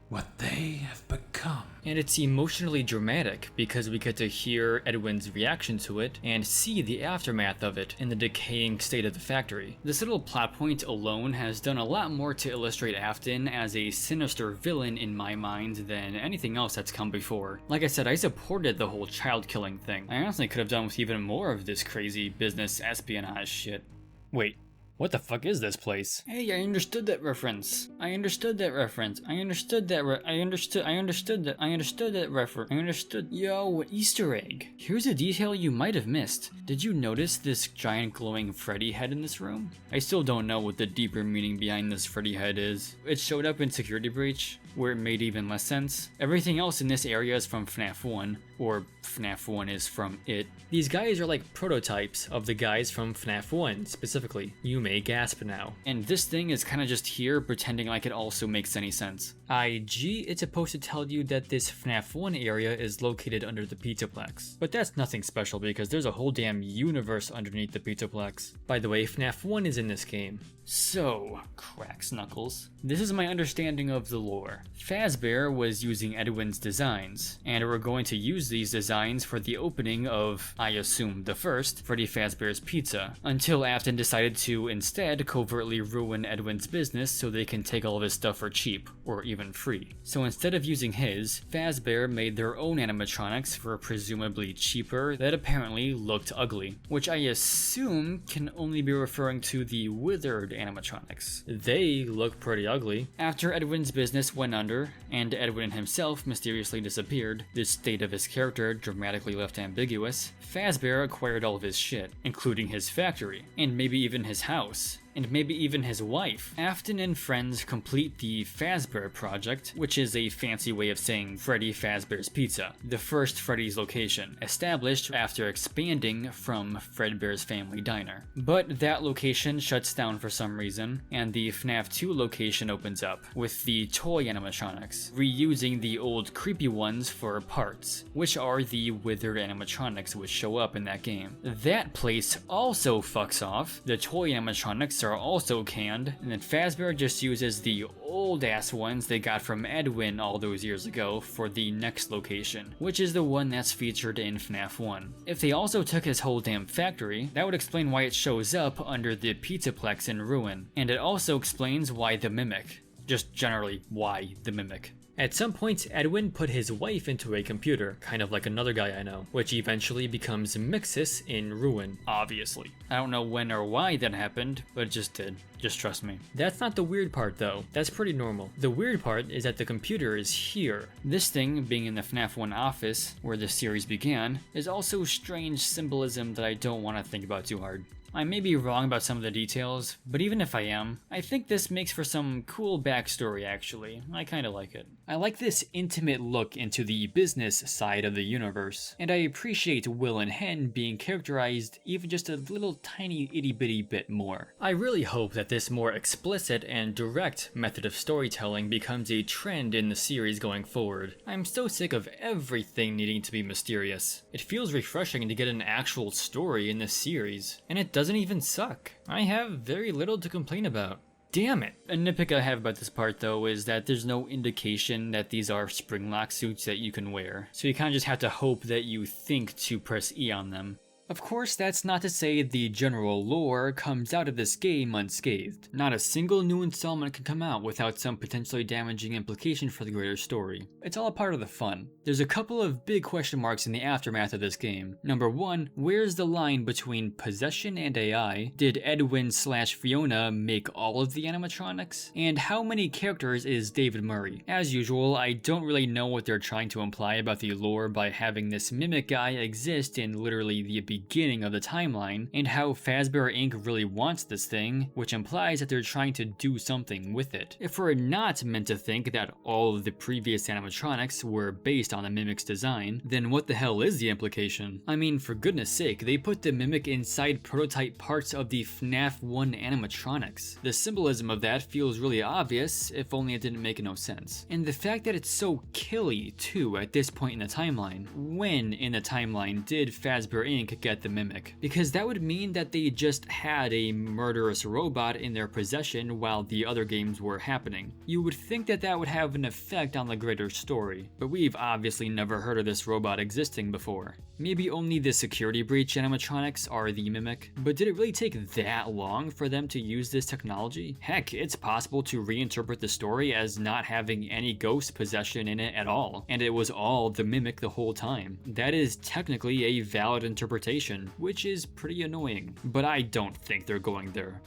What they have become. And it's emotionally dramatic because we get to hear Edwin's reaction to it and see the aftermath of it in the decaying state of the factory. This little plot point alone has done a lot more to illustrate Afton as a sinister villain in my mind than anything else that's come before. Like I said, I supported the whole child killing thing. I honestly could have done with even more of this crazy business espionage shit. Wait. What the fuck is this place? Hey, I understood that reference. I understood that reference. I understood that I understood that reference. Yo, Easter egg. Here's a detail you might have missed. Did you notice this giant glowing Freddy head in this room? I still don't know what the deeper meaning behind this Freddy head is. It showed up in Security Breach, where it made even less sense. Everything else in this area is from FNAF 1, or FNAF 1 is from it. These guys are like prototypes of the guys from FNAF 1, specifically. You may gasp now. And this thing is kinda just here pretending like it also makes any sense. IG, it's supposed to tell you that this FNAF 1 area is located under the Pizzaplex. But that's nothing special because there's a whole damn universe underneath the Pizzaplex. By the way, FNAF 1 is in this game. So, cracks knuckles. This is my understanding of the lore. Fazbear was using Edwin's designs, and we're going to use these designs for the opening of, I assume, the first Freddy Fazbear's Pizza, until Afton decided to instead covertly ruin Edwin's business so they can take all of his stuff for cheap, or even free. So instead of using his, Fazbear made their own animatronics for presumably cheaper that apparently looked ugly, which I assume can only be referring to the withered animatronics. They look pretty ugly. After Edwin's business went under, and Edwin himself mysteriously disappeared, the state of his character dramatically left ambiguous, Fazbear acquired all of his shit, including his factory, and maybe even his house, and maybe even his wife. Afton and friends complete the Fazbear Project, which is a fancy way of saying Freddy Fazbear's Pizza, the first Freddy's location, established after expanding from Fredbear's Family Diner. But that location shuts down for some reason, and the FNAF 2 location opens up, with the toy animatronics, reusing the old creepy ones for parts, which are the withered animatronics which show up in that game. That place also fucks off. The toy animatronics are also canned, and then Fazbear just uses the old ass ones they got from Edwin all those years ago for the next location, which is the one that's featured in FNAF 1. If they also took his whole damn factory, that would explain why it shows up under the Pizzaplex in Ruin, and it also explains why the Mimic. Just generally, why the Mimic. At some point, Edwin put his wife into a computer, kind of like another guy I know, which eventually becomes Mixus in Ruin, obviously. I don't know when or why that happened, but it just did. Just trust me. That's not the weird part though, that's pretty normal. The weird part is that the computer is here. This thing, being in the FNAF 1 office, where the series began, is also strange symbolism that I don't want to think about too hard. I may be wrong about some of the details, but even if I am, I think this makes for some cool backstory actually. I kinda like it. I like this intimate look into the business side of the universe, and I appreciate Will and Hen being characterized even just a little tiny itty bitty bit more. I really hope that this more explicit and direct method of storytelling becomes a trend in the series going forward. I'm so sick of everything needing to be mysterious. It feels refreshing to get an actual story in this series, and it doesn't even suck. I have very little to complain about. Damn it! A nitpick I have about this part though is that there's no indication that these are springlock suits that you can wear, so you kinda just have to hope that you think to press E on them. Of course, that's not to say the general lore comes out of this game unscathed. Not a single new installment can come out without some potentially damaging implication for the greater story. It's all a part of the fun. There's a couple of big question marks in the aftermath of this game. Number one, where's the line between possession and AI? Did Edwin/Fiona make all of the animatronics? And how many characters is David Murray? As usual, I don't really know what they're trying to imply about the lore by having this mimic guy exist in literally the beginning of the timeline, and how Fazbear Inc. really wants this thing, which implies that they're trying to do something with it. If we're not meant to think that all of the previous animatronics were based on the Mimic's design, then what the hell is the implication? I mean, for goodness sake, they put the Mimic inside prototype parts of the FNAF 1 animatronics. The symbolism of that feels really obvious, if only it didn't make no sense. And the fact that it's so killy, too, at this point in the timeline. When in the timeline did Fazbear Inc. get the Mimic? Because that would mean that they just had a murderous robot in their possession while the other games were happening. You would think that that would have an effect on the greater story, but we've obviously never heard of this robot existing before. Maybe only the security breach animatronics are the Mimic, but did it really take that long for them to use this technology? Heck, it's possible to reinterpret the story as not having any ghost possession in it at all, and it was all the Mimic the whole time. That is technically a valid interpretation, which is pretty annoying, but I don't think they're going there.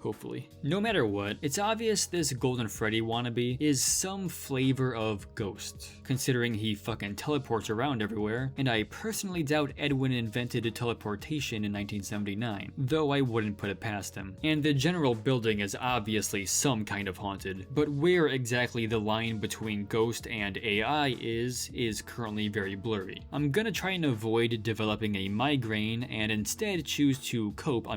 Hopefully. No matter what, it's obvious this Golden Freddy wannabe is some flavor of Ghost, considering he fucking teleports around everywhere, and I personally doubt Edwin invented teleportation in 1979, though I wouldn't put it past him. And the general building is obviously some kind of haunted, but where exactly the line between Ghost and AI is currently very blurry. I'm gonna try and avoid developing a migraine and instead choose to hope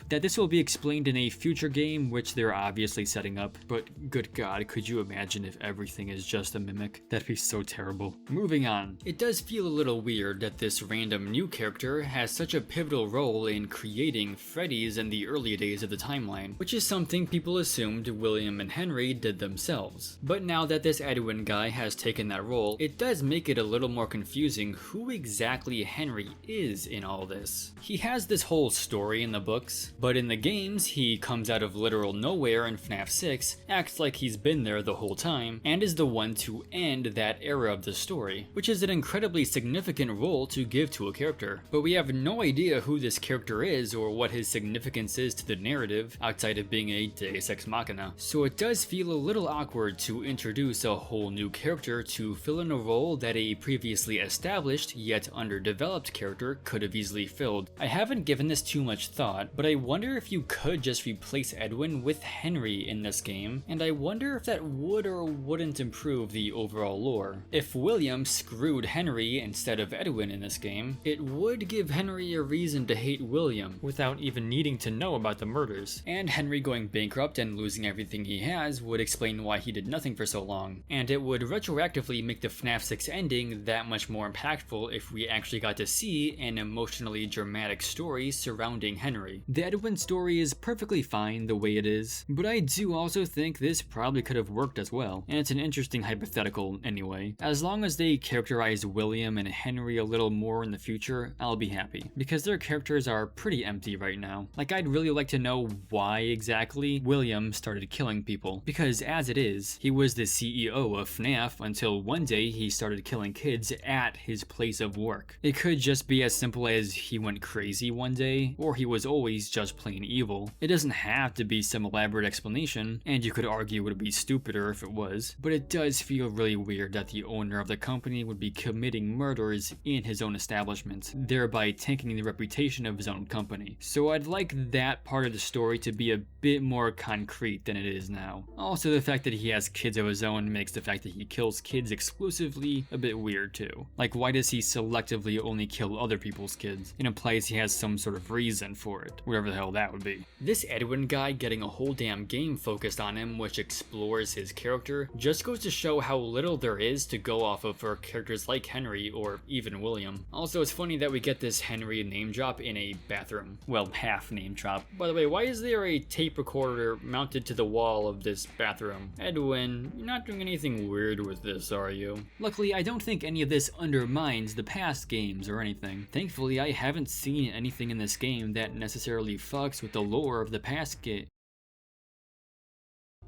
that this will be be explained in a future game, which they're obviously setting up, but good god, could you imagine if everything is just a mimic? That'd be so terrible. Moving on. It does feel a little weird that this random new character has such a pivotal role in creating Freddy's in the early days of the timeline, which is something people assumed William and Henry did themselves. But now that this Edwin guy has taken that role, it does make it a little more confusing who exactly Henry is in all this. He has this whole story in the books, but in the games he comes out of literal nowhere in FNAF 6, acts like he's been there the whole time, and is the one to end that era of the story, which is an incredibly significant role to give to a character. But we have no idea who this character is or what his significance is to the narrative outside of being a deus ex machina. So it does feel a little awkward to introduce a whole new character to fill in a role that a previously established yet underdeveloped character could have easily filled. I haven't given this too much thought, but I wonder if you could just replace Edwin with Henry in this game, and I wonder if that would or wouldn't improve the overall lore. If William screwed Henry instead of Edwin in this game, it would give Henry a reason to hate William without even needing to know about the murders, and Henry going bankrupt and losing everything he has would explain why he did nothing for so long, and it would retroactively make the FNAF 6 ending that much more impactful if we actually got to see an emotionally dramatic story surrounding Henry. The Edwin story is perfectly fine the way it is, but I do also think this probably could have worked as well, and it's an interesting hypothetical anyway. As long as they characterize William and Henry a little more in the future, I'll be happy, because their characters are pretty empty right now. Like, I'd really like to know why exactly William started killing people, because as it is, he was the CEO of FNAF until one day he started killing kids at his place of work. It could just be as simple as he went crazy one day, or he was always just plain evil. It doesn't have to be some elaborate explanation, and you could argue it would be stupider if it was, but it does feel really weird that the owner of the company would be committing murders in his own establishment, thereby tanking the reputation of his own company. So I'd like that part of the story to be a bit more concrete than it is now. Also, the fact that he has kids of his own makes the fact that he kills kids exclusively a bit weird too. Like, why does he selectively only kill other people's kids? It implies he has some sort of reason for it, whatever the hell that would be. This Edwin guy getting a whole damn game focused on him which explores his character just goes to show how little there is to go off of for characters like Henry or even William. Also, it's funny that we get this Henry name drop in a bathroom. Well, half name drop. By the way, why is there a tape recorder mounted to the wall of this bathroom? Edwin, you're not doing anything weird with this, are you? Luckily, I don't think any of this undermines the past games or anything. Thankfully, I haven't seen anything in this game that necessarily fucks with the lore of the past game.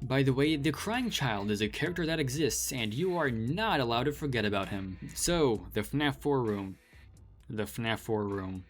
By the way, the crying child is a character that exists, and you are not allowed to forget about him. So, the FNAF 4 room. The FNAF 4 room.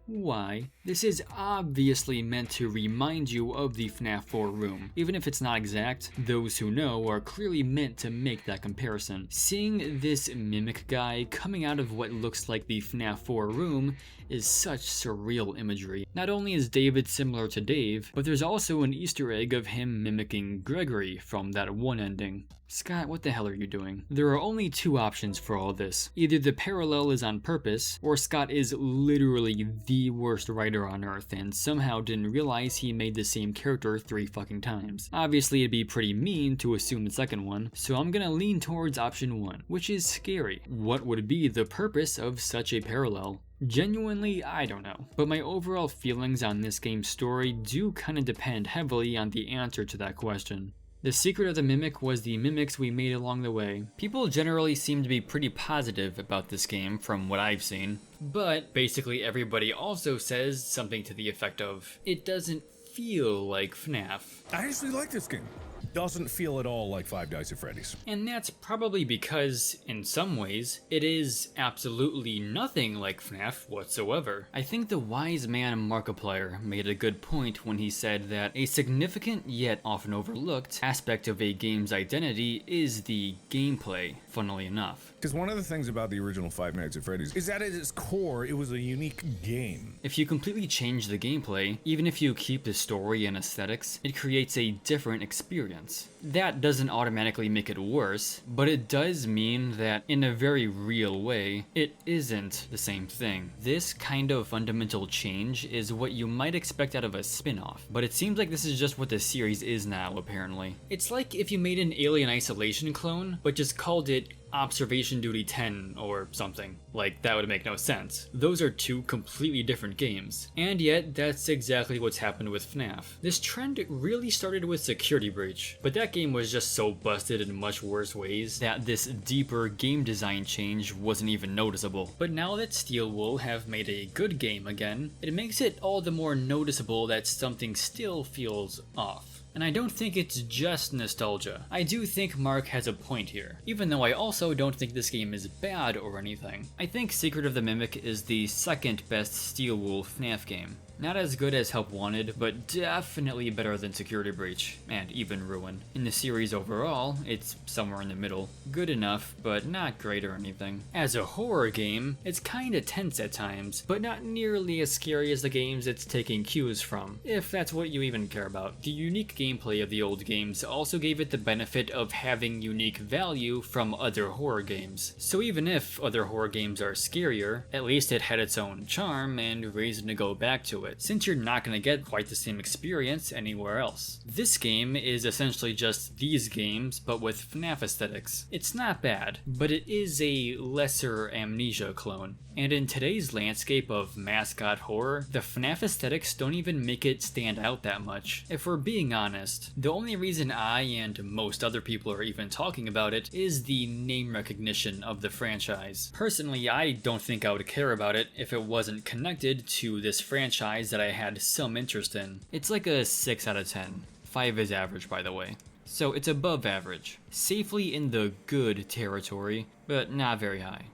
Why? This is obviously meant to remind you of the FNAF 4 room. Even if it's not exact, those who know are clearly meant to make that comparison. Seeing this mimic guy coming out of what looks like the FNAF 4 room is such surreal imagery. Not only is David similar to Dave, but there's also an Easter egg of him mimicking Gregory from that one ending. Scott, what the hell are you doing? There are only two options for all this. Either the parallel is on purpose, or Scott is literally the worst writer on earth and somehow didn't realize he made the same character 3 fucking times. Obviously, it'd be pretty mean to assume the second one, so I'm gonna lean towards option 1, which is scary. What would be the purpose of such a parallel? Genuinely, I don't know, but my overall feelings on this game's story do kinda depend heavily on the answer to that question. The secret of the mimic was the mimics we made along the way. People generally seem to be pretty positive about this game from what I've seen, but basically everybody also says something to the effect of, it doesn't feel like FNAF. I actually like this game. Doesn't feel at all like Five Nights at Freddy's. And that's probably because, in some ways, it is absolutely nothing like FNAF whatsoever. I think the wise man Markiplier made a good point when he said that a significant yet often overlooked aspect of a game's identity is the gameplay, funnily enough. Because one of the things about the original Five Nights at Freddy's is that at its core, it was a unique game. If you completely change the gameplay, even if you keep the story and aesthetics, it creates a different experience. sense. That doesn't automatically make it worse, but it does mean that in a very real way, it isn't the same thing. This kind of fundamental change is what you might expect out of a spin-off, but it seems like this is just what the series is now, apparently. It's like if you made an Alien Isolation clone, but just called it Observation Duty 10 or something. Like, that would make no sense. Those are two completely different games. And yet, that's exactly what's happened with FNAF. This trend really started with Security Breach, but that game was just so busted in much worse ways that this deeper game design change wasn't even noticeable. But now that Steel Wool have made a good game again, it makes it all the more noticeable that something still feels off. And I don't think it's just nostalgia. I do think Mark has a point here, even though I also don't think this game is bad or anything. I think Secret of the Mimic is the second best Steel Wool FNAF game. Not as good as Help Wanted, but definitely better than Security Breach, and even Ruin. In the series overall, it's somewhere in the middle. Good enough, but not great or anything. As a horror game, it's kinda tense at times, but not nearly as scary as the games it's taking cues from, if that's what you even care about. The unique gameplay of the old games also gave it the benefit of having unique value from other horror games. So even if other horror games are scarier, at least it had its own charm and reason to go back to it, since you're not going to get quite the same experience anywhere else. This game is essentially just these games, but with FNAF aesthetics. It's not bad, but it is a lesser Amnesia clone. And in today's landscape of mascot horror, the FNAF aesthetics don't even make it stand out that much. If we're being honest, the only reason I and most other people are even talking about it is the name recognition of the franchise. Personally, I don't think I would care about it if it wasn't connected to this franchise that I had some interest in. It's like a 6 out of 10. 5 is average, by the way. So it's above average. Safely in the good territory, but not very high.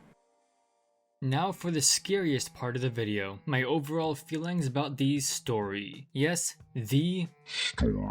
Now for the scariest part of the video, my overall feelings about the story. Yes, the story.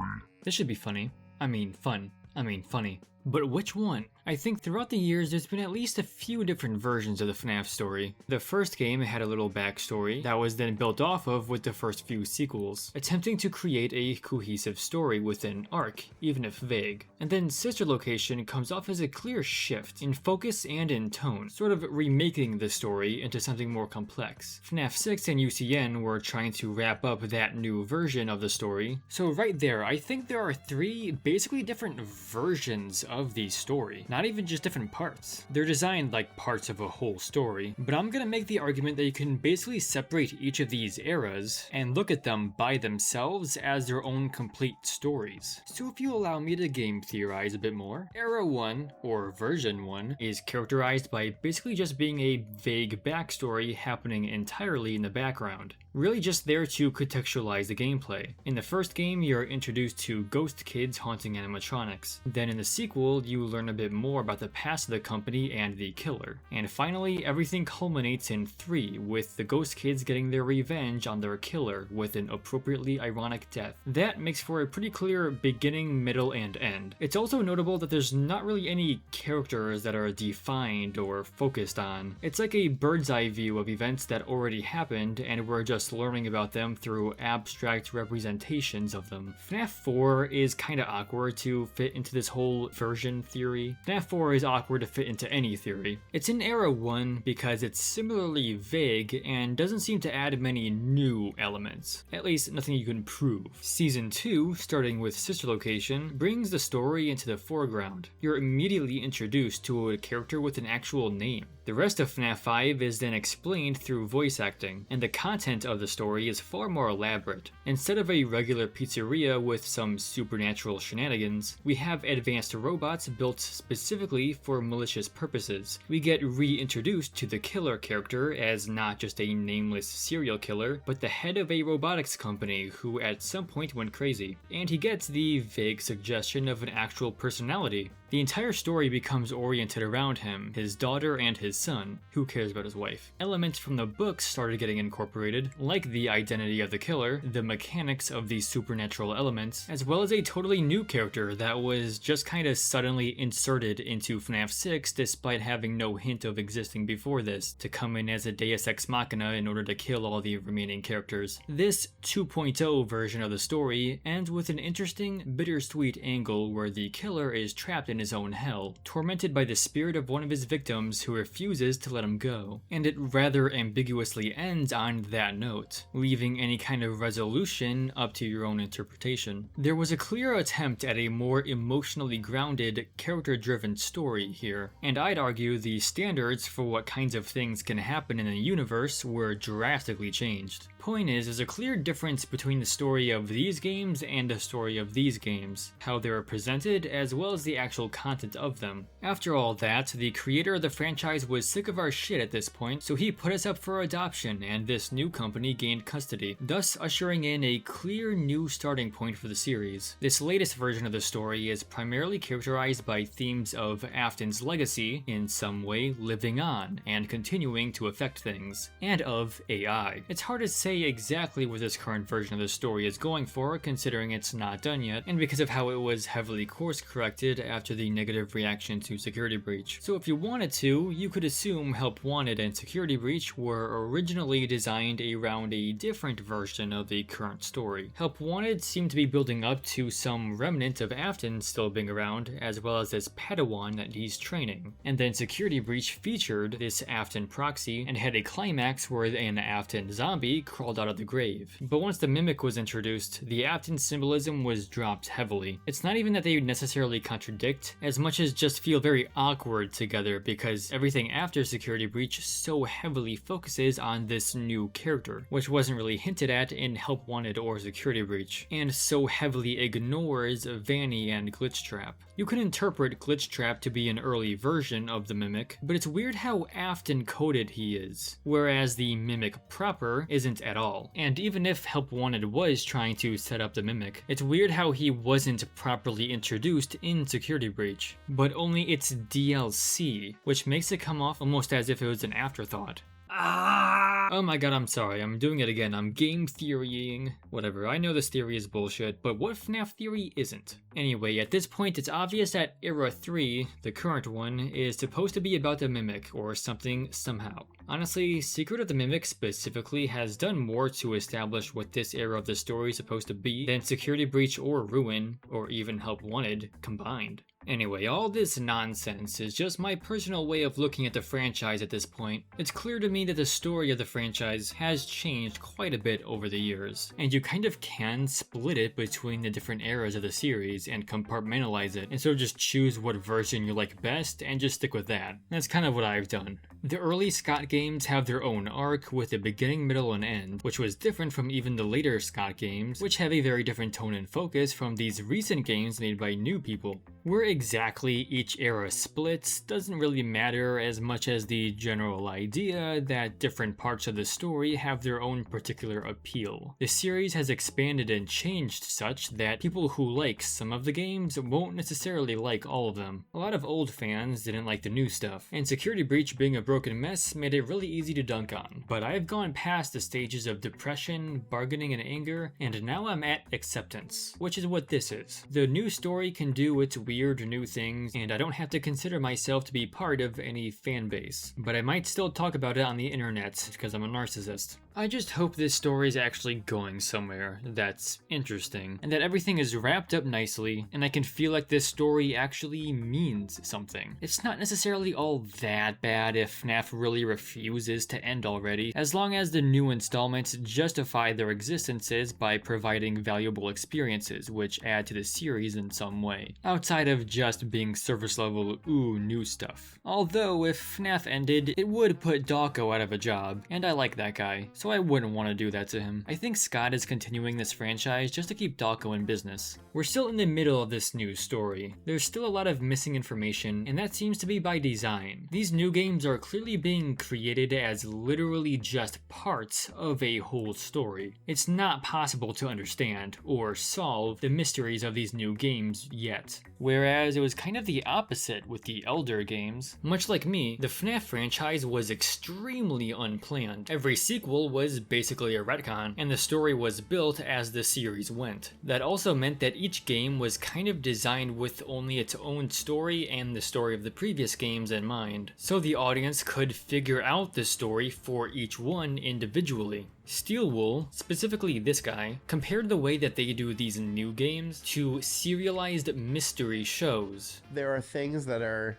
This should be funny. I mean fun. I mean funny. But which one? I think throughout the years there's been at least a few different versions of the FNAF story. The first game had a little backstory that was then built off of with the first few sequels, attempting to create a cohesive story with an arc, even if vague. And then Sister Location comes off as a clear shift in focus and in tone, sort of remaking the story into something more complex. FNAF 6 and UCN were trying to wrap up that new version of the story. So right there, I think there are 3 basically different versions of the story. Not even just different parts. They're designed like parts of a whole story, but I'm gonna make the argument that you can basically separate each of these eras and look at them by themselves as their own complete stories. So if you allow me to game theorize a bit more, Era 1, or Version 1, is characterized by basically just being a vague backstory happening entirely in the background. Really just there to contextualize the gameplay. In the first game, you're introduced to ghost kids haunting animatronics. Then in the sequel, you learn a bit more about the past of the company and the killer. And finally, everything culminates in 3, with the ghost kids getting their revenge on their killer with an appropriately ironic death. That makes for a pretty clear beginning, middle, and end. It's also notable that there's not really any characters that are defined or focused on. It's like a bird's eye view of events that already happened, and we're just learning about them through abstract representations of them. FNAF 4 is kinda awkward to fit into this whole version theory. FNAF 4 is awkward to fit into any theory. It's in Era 1 because it's similarly vague and doesn't seem to add many new elements. At least nothing you can prove. Season 2, starting with Sister Location, brings the story into the foreground. You're immediately introduced to a character with an actual name. The rest of FNAF 5 is then explained through voice acting, and the content of the story is far more elaborate. Instead of a regular pizzeria with some supernatural shenanigans, we have advanced robots built specifically for malicious purposes. We get reintroduced to the killer character as not just a nameless serial killer, but the head of a robotics company who at some point went crazy. And he gets the vague suggestion of an actual personality. The entire story becomes oriented around him, his daughter, and his son. Who cares about his wife? Elements from the books started getting incorporated, like the identity of the killer, the mechanics of these supernatural elements, as well as a totally new character that was just kind of suddenly inserted into FNAF 6 despite having no hint of existing before this, to come in as a deus ex machina in order to kill all the remaining characters. This 2.0 version of the story ends with an interesting, bittersweet angle where the killer is trapped in his own hell, tormented by the spirit of one of his victims who refuses to let him go. And it rather ambiguously ends on that note, leaving any kind of resolution up to your own interpretation. There was a clear attempt at a more emotionally grounded, character-driven story here, and I'd argue the standards for what kinds of things can happen in the universe were drastically changed. Point is, there's a clear difference between the story of these games and the story of these games, how they are presented as well as the actual content of them. After all that, the creator of the franchise was sick of our shit at this point, so he put us up for adoption and this new company gained custody, thus ushering in a clear new starting point for the series. This latest version of the story is primarily characterized by themes of Afton's legacy, in some way living on and continuing to affect things, and of AI. It's hard to say exactly what this current version of the story is going for, considering it's not done yet, and because of how it was heavily course corrected after the negative reaction to Security Breach. So if you wanted to, you could assume Help Wanted and Security Breach were originally designed around a different version of the current story. Help Wanted seemed to be building up to some remnant of Afton still being around, as well as this Padawan that he's training. And then Security Breach featured this Afton proxy and had a climax where an Afton zombie crawled out of the grave. But once the Mimic was introduced, the Afton symbolism was dropped heavily. It's not even that they necessarily contradict, as much as just feel very awkward together because everything after Security Breach so heavily focuses on this new character, which wasn't really hinted at in Help Wanted or Security Breach, and so heavily ignores Vanny and Glitchtrap. You can interpret Glitchtrap to be an early version of the Mimic, but it's weird how Afton coded he is, whereas the Mimic proper isn't at all. And even if Help Wanted was trying to set up the Mimic, it's weird how he wasn't properly introduced in Security Breach, but only it's DLC, which makes it come off almost as if it was an afterthought. Oh my god, I'm sorry, I'm doing it again, I'm game theorying. Whatever, I know this theory is bullshit, but what FNAF theory isn't? Anyway, at this point it's obvious that Era 3, the current one, is supposed to be about the Mimic, or something somehow. Honestly, Secret of the Mimic specifically has done more to establish what this era of the story is supposed to be than Security Breach or Ruin, or even Help Wanted, combined. Anyway, all this nonsense is just my personal way of looking at the franchise at this point. It's clear to me that the story of the franchise has changed quite a bit over the years, and you kind of can split it between the different eras of the series and compartmentalize it, and so just choose what version you like best and just stick with that. That's kind of what I've done. The early Scott games have their own arc with a beginning, middle, and end, which was different from even the later Scott games, which have a very different tone and focus from these recent games made by new people. Where exactly each era splits doesn't really matter as much as the general idea that different parts of the story have their own particular appeal. The series has expanded and changed such that people who like some of the games won't necessarily like all of them. A lot of old fans didn't like the new stuff, and Security Breach being a broken mess made it really easy to dunk on. But I've gone past the stages of depression, bargaining, and anger, and now I'm at acceptance, which is what this is. The new story can do its weird new things, and I don't have to consider myself to be part of any fan base. But I might still talk about it on the internet, because I'm a narcissist. I just hope this story is actually going somewhere that's interesting, and that everything is wrapped up nicely, and I can feel like this story actually means something. It's not necessarily all that bad if FNAF really refuses to end already, as long as the new installments justify their existences by providing valuable experiences which add to the series in some way, outside of just being surface level ooh new stuff. Although if FNAF ended, it would put Dawko out of a job, and I like that guy, so so I wouldn't want to do that to him. I think Scott is continuing this franchise just to keep Dalco in business. We're still in the middle of this new story. There's still a lot of missing information, and that seems to be by design. These new games are clearly being created as literally just parts of a whole story. It's not possible to understand or solve the mysteries of these new games yet. Whereas it was kind of the opposite with the Elder games. Much like me, the FNAF franchise was extremely unplanned. Every sequel was basically a retcon, and the story was built as the series went. That also meant that each game was kind of designed with only its own story and the story of the previous games in mind, so the audience could figure out the story for each one individually. Steel Wool, specifically this guy, compared the way that they do these new games to serialized mystery shows. There are things that are,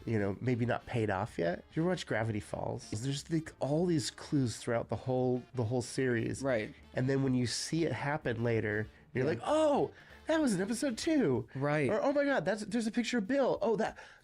you know, maybe not paid off yet. If you watch Gravity Falls, there's like all these clues throughout the whole series. Right. And then when you see it happen later, you're like, oh, that was in episode 2. Right. Or, oh my God, there's a picture of Bill. Oh,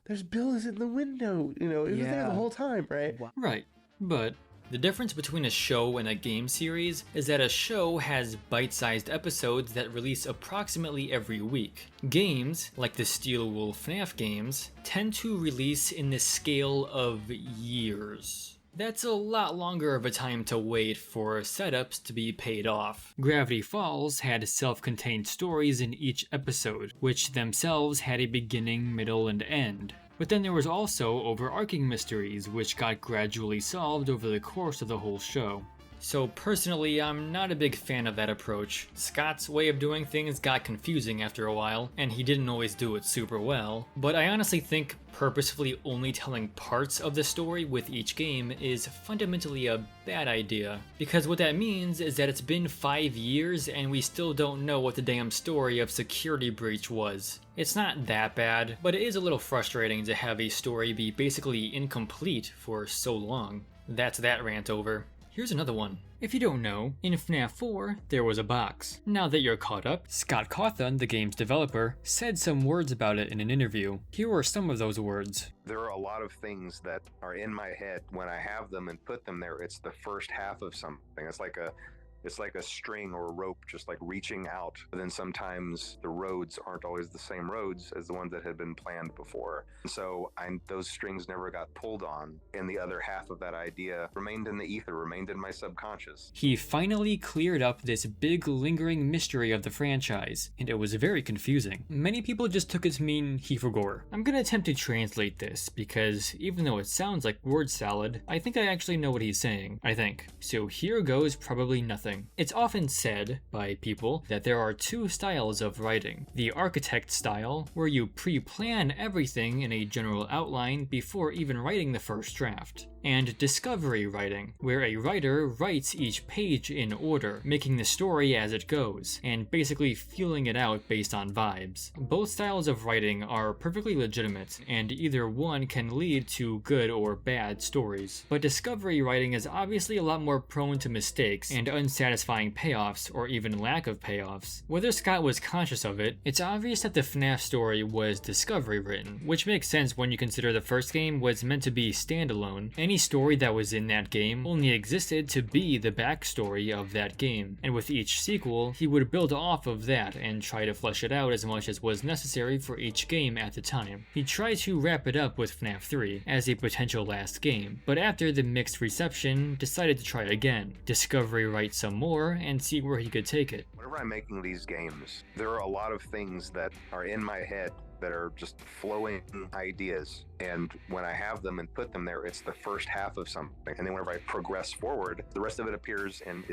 there's Bill is in the window. You know, it was there the whole time, right? Right. But the difference between a show and a game series is that a show has bite-sized episodes that release approximately every week. Games, like the Steel Wool FNAF games, tend to release in the scale of years. That's a lot longer of a time to wait for setups to be paid off. Gravity Falls had self-contained stories in each episode, which themselves had a beginning, middle, and end. But then there was also overarching mysteries, which got gradually solved over the course of the whole show. So personally, I'm not a big fan of that approach. Scott's way of doing things got confusing after a while, and he didn't always do it super well. But I honestly think purposefully only telling parts of the story with each game is fundamentally a bad idea. Because what that means is that it's been 5 years and we still don't know what the damn story of Security Breach was. It's not that bad, but it is a little frustrating to have a story be basically incomplete for so long. That's that rant over. Here's another one. If you don't know, in FNAF 4, there was a box. Now that you're caught up, Scott Cawthon, the game's developer, said some words about it in an interview. Here are some of those words. There are a lot of things that are in my head. When I have them and put them there, it's the first half of something. It's like a string or a rope just like reaching out. But then sometimes the roads aren't always the same roads as the ones that had been planned before. And so those strings never got pulled on, and the other half of that idea remained in the ether, remained in my subconscious. He finally cleared up this big lingering mystery of the franchise, and it was very confusing. Many people just took it to mean he forgot. I'm gonna attempt to translate this, because even though it sounds like word salad, I think I actually know what he's saying. I think. So here goes probably nothing. It's often said by people that there are two styles of writing. The architect style, where you pre-plan everything in a general outline before even writing the first draft. And discovery writing, where a writer writes each page in order, making the story as it goes, and basically feeling it out based on vibes. Both styles of writing are perfectly legitimate, and either one can lead to good or bad stories. But discovery writing is obviously a lot more prone to mistakes and unsatisfying payoffs, or even lack of payoffs. Whether Scott was conscious of it, it's obvious that the FNAF story was discovery written, which makes sense when you consider the first game was meant to be standalone. Any story that was in that game only existed to be the backstory of that game, and with each sequel, he would build off of that and try to flesh it out as much as was necessary for each game at the time. He tried to wrap it up with FNAF 3 as a potential last game, but after the mixed reception, decided to try again, discovery write some more, and see where he could take it. Whenever I'm making these games, there are a lot of things that are in my head that are just flowing ideas, and when I have them and put them there, it's the first half of something, and then whenever I progress forward, the rest of it appears and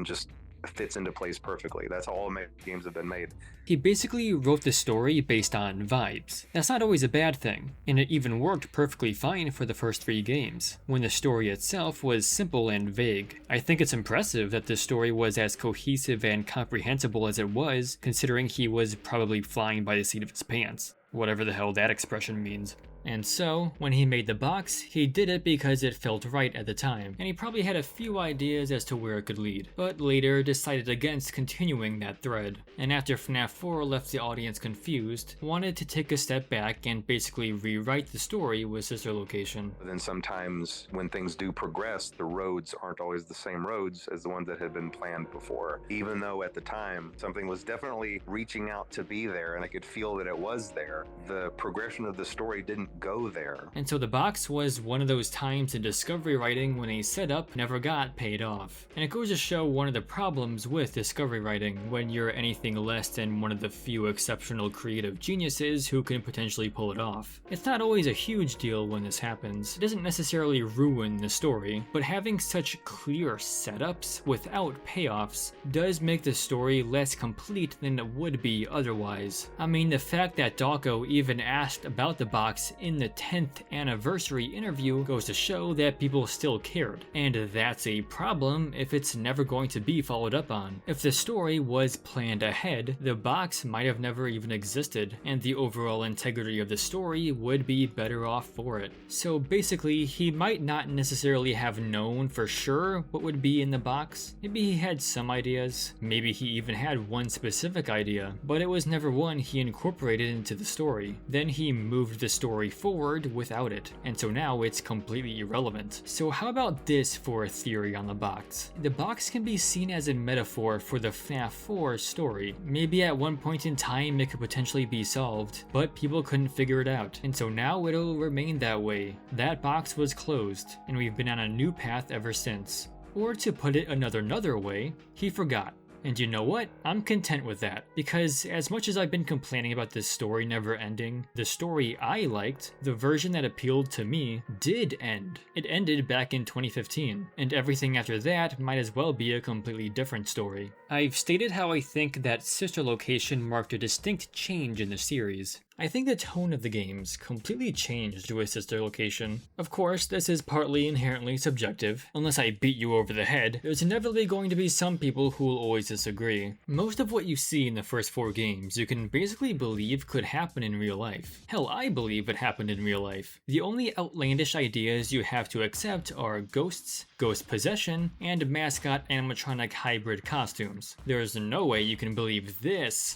just fits into place perfectly. That's how all my games have been made. He basically wrote the story based on vibes. That's not always a bad thing, and it even worked perfectly fine for the first 3 games, when the story itself was simple and vague. I think it's impressive that the story was as cohesive and comprehensible as it was, considering he was probably flying by the seat of his pants. Whatever the hell that expression means. And so, when he made the box, he did it because it felt right at the time, and he probably had a few ideas as to where it could lead, but later decided against continuing that thread. And after FNAF 4 left the audience confused, wanted to take a step back and basically rewrite the story with Sister Location. But then sometimes when things do progress, the roads aren't always the same roads as the ones that had been planned before. Even though at the time something was definitely reaching out to be there and I could feel that it was there, the progression of the story didn't go there. And so the box was one of those times in discovery writing when a setup never got paid off. And it goes to show one of the problems with discovery writing when you're anything less than one of the few exceptional creative geniuses who can potentially pull it off. It's not always a huge deal when this happens. It doesn't necessarily ruin the story, but having such clear setups without payoffs does make the story less complete than it would be otherwise. I mean, the fact that Dawko even asked about the box in the 10th anniversary interview goes to show that people still cared, and that's a problem if it's never going to be followed up on. If the story was planned ahead, the box might have never even existed, and the overall integrity of the story would be better off for it. So basically, he might not necessarily have known for sure what would be in the box. Maybe he had some ideas, maybe he even had one specific idea, but it was never one he incorporated into the story. Then he moved the story forward without it, and so now it's completely irrelevant. So how about this for a theory on the box? The box can be seen as a metaphor for the FNAF 4 story. Maybe at one point in time it could potentially be solved, but people couldn't figure it out, and so now it'll remain that way. That box was closed, and we've been on a new path ever since. Or to put it another way, he forgot. And you know what? I'm content with that, because as much as I've been complaining about this story never ending, the story I liked, the version that appealed to me, did end. It ended back in 2015, and everything after that might as well be a completely different story. I've stated how I think that Sister Location marked a distinct change in the series. I think the tone of the games completely changed with Sister Location. Of course, this is partly inherently subjective. Unless I beat you over the head, there's inevitably going to be some people who will always disagree. Most of what you see in the first 4 games you can basically believe could happen in real life. Hell, I believe it happened in real life. The only outlandish ideas you have to accept are ghosts, ghost possession, and mascot animatronic hybrid costumes. There's no way you can believe this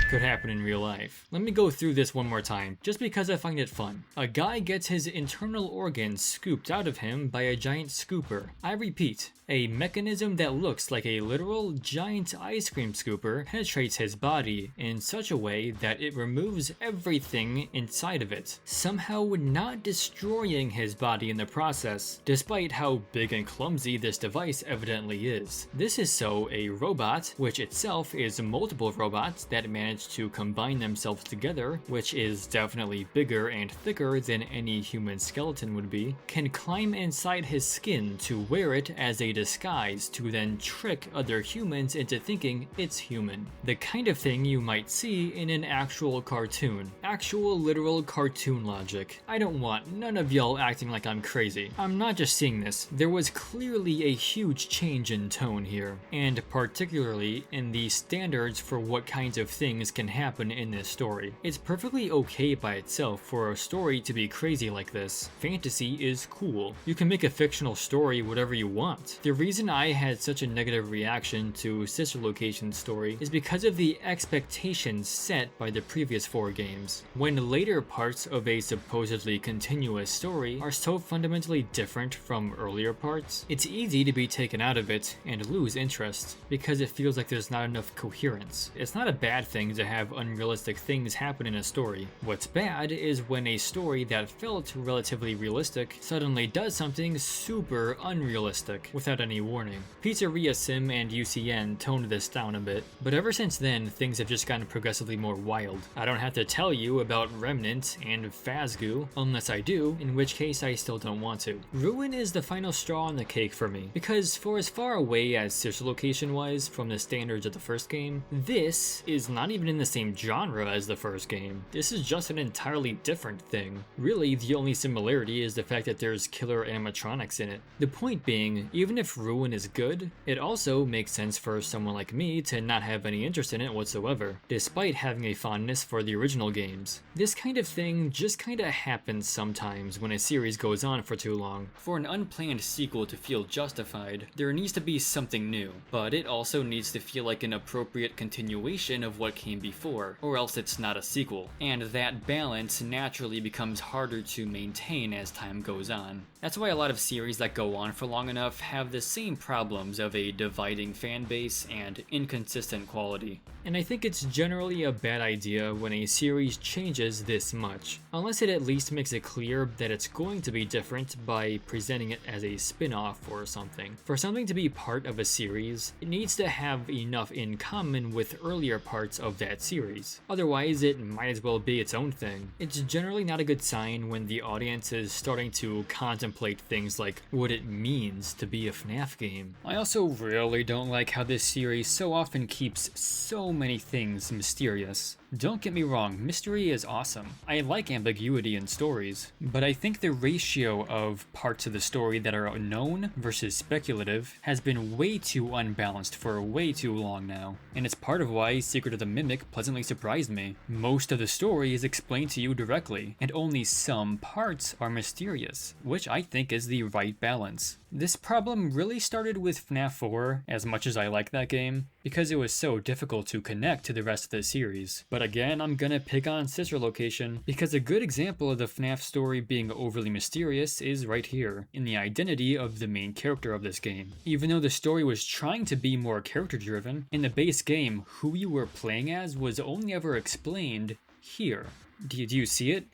could happen in real life. Let me go through this one more time, just because I find it fun. A guy gets his internal organs scooped out of him by a giant scooper. I repeat, a mechanism that looks like a literal giant ice cream scooper penetrates his body in such a way that it removes everything inside of it, somehow not destroying his body in the process, despite how big and clumsy this device evidently is. This is so a robot, which itself is multiple robots that manage to combine themselves together, which is definitely bigger and thicker than any human skeleton would be, can climb inside his skin to wear it as a disguise to then trick other humans into thinking it's human. The kind of thing you might see in an actual cartoon. Actual literal cartoon logic. I don't want none of y'all acting like I'm crazy. I'm not just seeing this. There was clearly a huge change in tone here, and particularly in the standards for what kinds of things can happen in this story. It's perfectly okay by itself for a story to be crazy like this. Fantasy is cool. You can make a fictional story whatever you want. The reason I had such a negative reaction to Sister Location's story is because of the expectations set by the previous 4 games. When later parts of a supposedly continuous story are so fundamentally different from earlier parts, it's easy to be taken out of it and lose interest, because it feels like there's not enough coherence. It's not a bad thing to have unrealistic things happen in a story. What's bad is when a story that felt relatively realistic suddenly does something super unrealistic without any warning. Pizzeria Sim and UCN toned this down a bit, but ever since then things have just gotten progressively more wild. I don't have to tell you about Remnant and Phasgoo, unless I do, in which case I still don't want to. Ruin is the final straw on the cake for me, because for as far away as Sister Location was from the standards of the first game, this is not even even in the same genre as the first game. This is just an entirely different thing. Really, the only similarity is the fact that there's killer animatronics in it. The point being, even if Ruin is good, it also makes sense for someone like me to not have any interest in it whatsoever, despite having a fondness for the original games. This kind of thing just kinda happens sometimes when a series goes on for too long. For an unplanned sequel to feel justified, there needs to be something new, but it also needs to feel like an appropriate continuation of what came before, or else it's not a sequel, and that balance naturally becomes harder to maintain as time goes on. That's why a lot of series that go on for long enough have the same problems of a dividing fan base and inconsistent quality. And I think it's generally a bad idea when a series changes this much, unless it at least makes it clear that it's going to be different by presenting it as a spin-off or something. For something to be part of a series, it needs to have enough in common with earlier parts of that series. Otherwise, it might as well be its own thing. It's generally not a good sign when the audience is starting to contemplate things like what it means to be a FNAF game. I also really don't like how this series so often keeps so many things mysterious. Don't get me wrong, mystery is awesome. I like ambiguity in stories, but I think the ratio of parts of the story that are known versus speculative has been way too unbalanced for way too long now. And it's part of why Secret of the Mimic pleasantly surprised me. Most of the story is explained to you directly, and only some parts are mysterious, which I think is the right balance. This problem really started with FNAF 4, as much as I like that game, because it was so difficult to connect to the rest of the series. But again, I'm gonna pick on Sister Location, because a good example of the FNAF story being overly mysterious is right here, in the identity of the main character of this game. Even though the story was trying to be more character-driven, in the base game, who you were playing as was only ever explained here. Do you see it?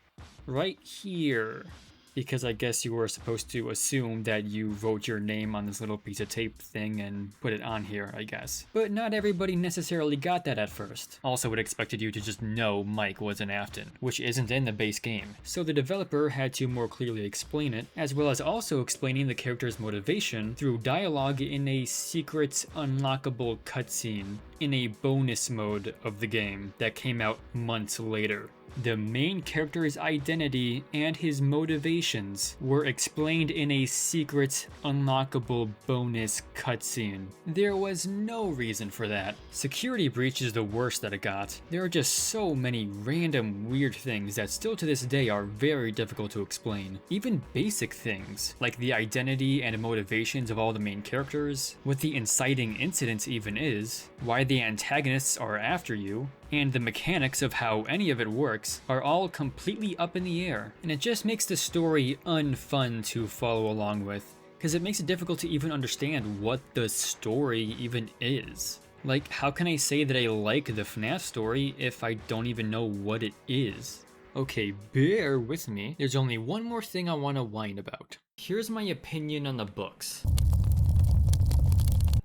Right here. Because I guess you were supposed to assume that you wrote your name on this little piece of tape thing and put it on here, I guess. But not everybody necessarily got that at first. Also, it expected you to just know Mike was an Afton, which isn't in the base game. So the developer had to more clearly explain it, as well as also explaining the character's motivation through dialogue in a secret unlockable cutscene in a bonus mode of the game that came out months later. The main character's identity and his motivations were explained in a secret, unlockable bonus cutscene. There was no reason for that. Security breach is the worst that it got. There are just so many random weird things that still to this day are very difficult to explain. Even basic things, like the identity and motivations of all the main characters, what the inciting incident even is, why the antagonists are after you, and the mechanics of how any of it works are all completely up in the air, and it just makes the story unfun to follow along with, because it makes it difficult to even understand what the story even is. Like, how can I say that I like the FNAF story if I don't even know what it is? Okay, bear with me. There's only one more thing I want to whine about. Here's my opinion on the books.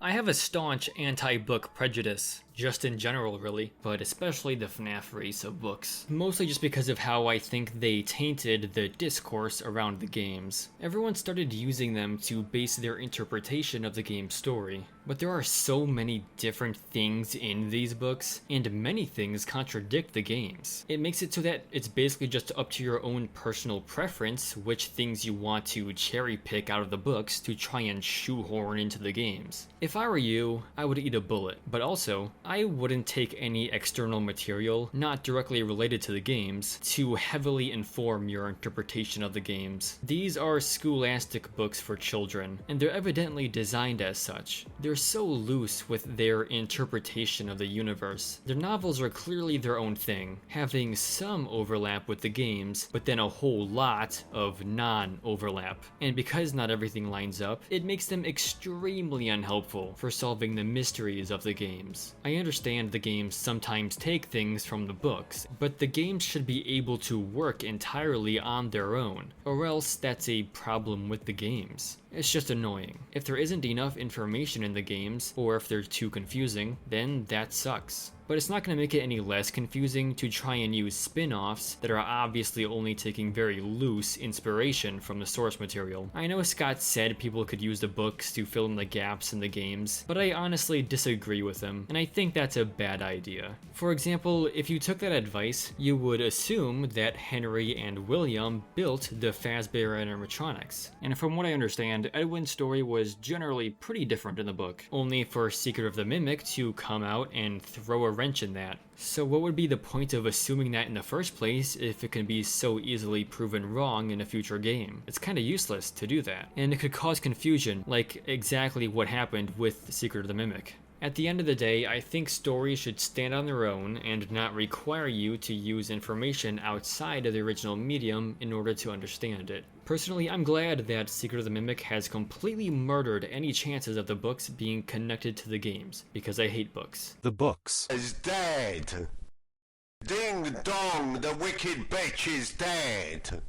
I have a staunch anti-book prejudice, just in general really, but especially the FNAF race of books. Mostly just because of how I think they tainted the discourse around the games. Everyone started using them to base their interpretation of the game's story. But there are so many different things in these books, and many things contradict the games. It makes it so that it's basically just up to your own personal preference which things you want to cherry pick out of the books to try and shoehorn into the games. If I were you, I would eat a bullet, but also, I wouldn't take any external material, not directly related to the games, to heavily inform your interpretation of the games. These are scholastic books for children, and they're evidently designed as such. They're so loose with their interpretation of the universe. Their novels are clearly their own thing, having some overlap with the games, but then a whole lot of non-overlap. And because not everything lines up, it makes them extremely unhelpful for solving the mysteries of the games. I understand the games sometimes take things from the books, but the games should be able to work entirely on their own, or else that's a problem with the games. It's just annoying. If there isn't enough information in the games, or if they're too confusing, then that sucks. but it's not going to make it any less confusing to try and use spin-offs that are obviously only taking very loose inspiration from the source material. I know Scott said people could use the books to fill in the gaps in the games, but I honestly disagree with him, and I think that's a bad idea. For example, if you took that advice, you would assume that Henry and William built the Fazbear animatronics, and from what I understand, Edwin's story was generally pretty different in the book, only for Secret of the Mimic to come out and throw a wrench in that. So what would be the point of assuming that in the first place if it can be so easily proven wrong in a future game? It's kinda useless to do that, and it could cause confusion, like exactly what happened with Secret of the Mimic. At the end of the day, I think stories should stand on their own and not require you to use information outside of the original medium in order to understand it. Personally, I'm glad that Secret of the Mimic has completely murdered any chances of the books being connected to the games, because I hate books. The books is dead. Ding dong, the wicked bitch is dead.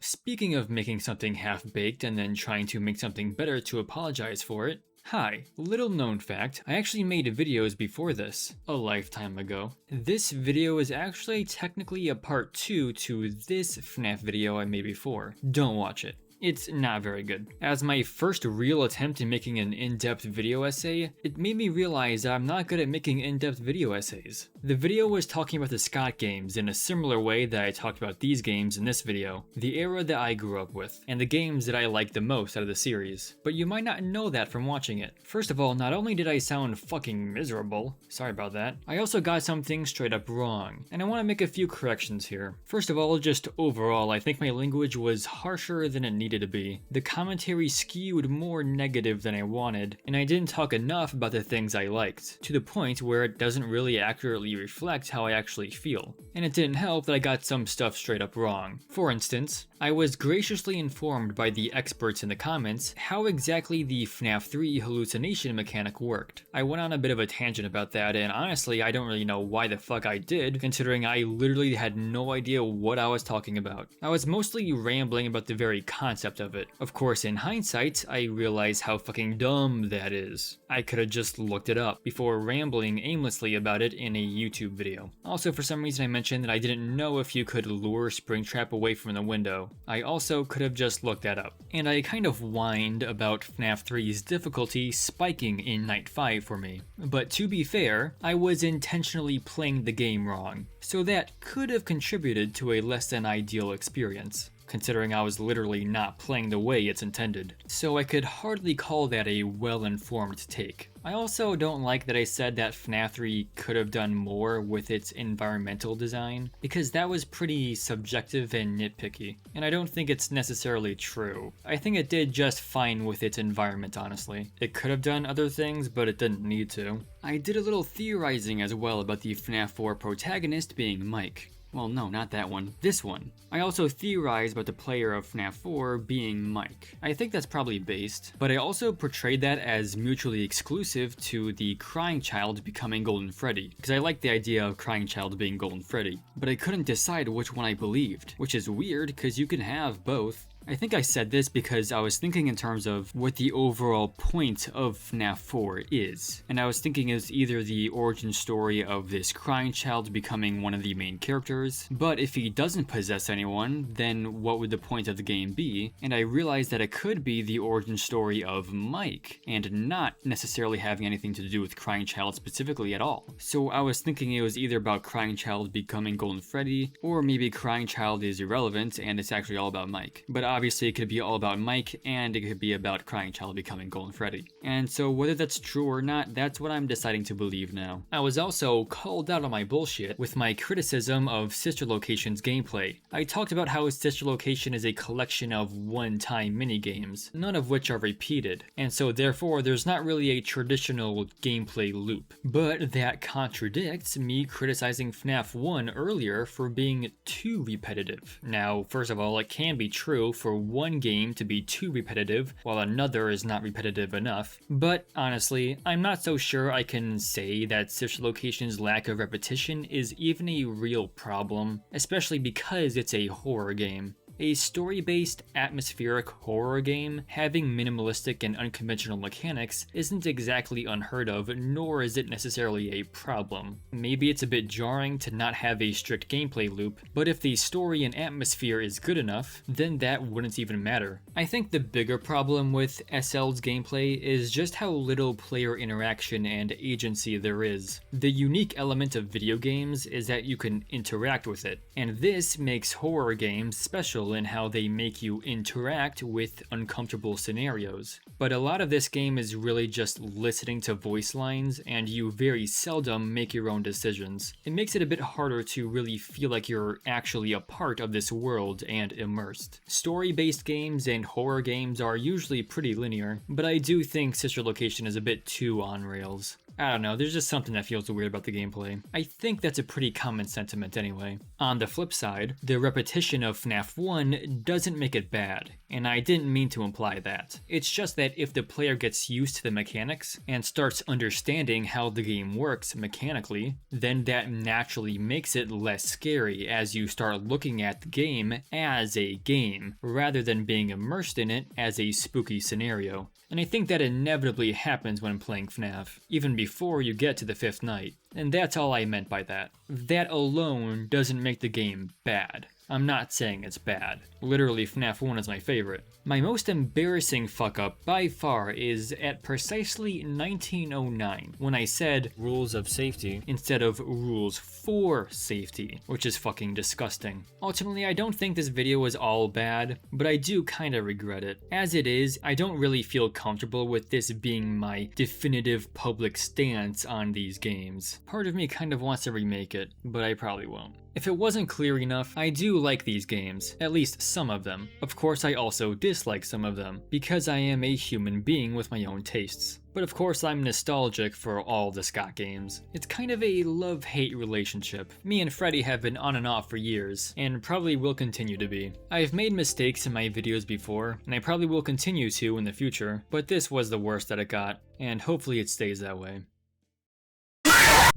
Speaking of making something half-baked and then trying to make something better to apologize for it, hi, little known fact, I actually made videos before this, a lifetime ago. This video is actually technically a part 2 to this FNAF video I made before. Don't watch it. It's not very good. As my first real attempt in making an in-depth video essay, it made me realize that I'm not good at making in-depth video essays. The video was talking about the Scott games in a similar way that I talked about these games in this video, the era that I grew up with, and the games that I liked the most out of the series. But you might not know that from watching it. First of all, not only did I sound fucking miserable, sorry about that, I also got some things straight up wrong, and I want to make a few corrections here. First of all, just overall, I think my language was harsher than it needed to be. The commentary skewed more negative than I wanted, and I didn't talk enough about the things I liked, to the point where it doesn't really accurately reflect how I actually feel. And it didn't help that I got some stuff straight up wrong. For instance, I was graciously informed by the experts in the comments how exactly the FNAF 3 hallucination mechanic worked. I went on a bit of a tangent about that, and honestly I don't really know why the fuck I did, considering I literally had no idea what I was talking about. I was mostly rambling about the very concept of it. Of course, in hindsight, I realize how fucking dumb that is. I could have just looked it up before rambling aimlessly about it in a YouTube video. Also, for some reason I mentioned that I didn't know if you could lure Springtrap away from the window. I also could have just looked that up. And I kind of whined about FNAF 3's difficulty spiking in Night 5 for me. But to be fair, I was intentionally playing the game wrong, so that could have contributed to a less than ideal experience, considering I was literally not playing the way it's intended. So I could hardly call that a well-informed take. I also don't like that I said that FNAF 3 could have done more with its environmental design, because that was pretty subjective and nitpicky, and I don't think it's necessarily true. I think it did just fine with its environment, honestly. It could have done other things, but it didn't need to. I did a little theorizing as well about the FNAF 4 protagonist being Mike. Well, no, not that one. This one. I also theorized about the player of FNAF 4 being Mike. I think that's probably based, but I also portrayed that as mutually exclusive to the Crying Child becoming Golden Freddy, because I like the idea of Crying Child being Golden Freddy, but I couldn't decide which one I believed, which is weird because you can have both. I think I said this because I was thinking in terms of what the overall point of FNAF 4 is, and I was thinking it's either the origin story of this Crying Child becoming one of the main characters, but if he doesn't possess anyone, then what would the point of the game be? And I realized that it could be the origin story of Mike, and not necessarily having anything to do with Crying Child specifically at all. So I was thinking it was either about Crying Child becoming Golden Freddy, or maybe Crying Child is irrelevant and it's actually all about Mike. But obviously it could be all about Mike, and it could be about Crying Child becoming Golden Freddy. And so whether that's true or not, that's what I'm deciding to believe now. I was also called out on my bullshit with my criticism of Sister Location's gameplay. I talked about how Sister Location is a collection of one-time minigames, none of which are repeated, and so therefore there's not really a traditional gameplay loop. But that contradicts me criticizing FNAF 1 earlier for being too repetitive. Now, first of all, it can be true for one game to be too repetitive while another is not repetitive enough, but honestly, I'm not so sure I can say that Sister Location's lack of repetition is even a real problem, especially because it's a horror game. A story-based, atmospheric horror game having minimalistic and unconventional mechanics isn't exactly unheard of, nor is it necessarily a problem. Maybe it's a bit jarring to not have a strict gameplay loop, but if the story and atmosphere is good enough, then that wouldn't even matter. I think the bigger problem with SL's gameplay is just how little player interaction and agency there is. The unique element of video games is that you can interact with it, and this makes horror games special in how they make you interact with uncomfortable scenarios. But a lot of this game is really just listening to voice lines, and you very seldom make your own decisions. It makes it a bit harder to really feel like you're actually a part of this world and immersed. Story-based games and horror games are usually pretty linear, but I do think Sister Location is a bit too on rails. I don't know, there's just something that feels weird about the gameplay. I think that's a pretty common sentiment anyway. On the flip side, the repetition of FNAF 1 doesn't make it bad, and I didn't mean to imply that. It's just that if the player gets used to the mechanics and starts understanding how the game works mechanically, then that naturally makes it less scary as you start looking at the game as a game, rather than being immersed in it as a spooky scenario. And I think that inevitably happens when playing FNAF, even before you get to the 5th night. And that's all I meant by that. That alone doesn't make the game bad. I'm not saying it's bad. Literally, FNAF 1 is my favorite. My most embarrassing fuck up by far is at precisely 1909 when I said rules of safety instead of rules for safety, which is fucking disgusting. Ultimately, I don't think this video is all bad, but I do kinda regret it. As it is, I don't really feel comfortable with this being my definitive public stance on these games. Part of me kind of wants to remake it, but I probably won't. If it wasn't clear enough, I do like these games, at least some of them. Of course, I also dislike some of them, because I am a human being with my own tastes. But of course, I'm nostalgic for all the Scott games. It's kind of a love-hate relationship. Me and Freddy have been on and off for years, and probably will continue to be. I've made mistakes in my videos before, and I probably will continue to in the future, but this was the worst that it got, and hopefully it stays that way.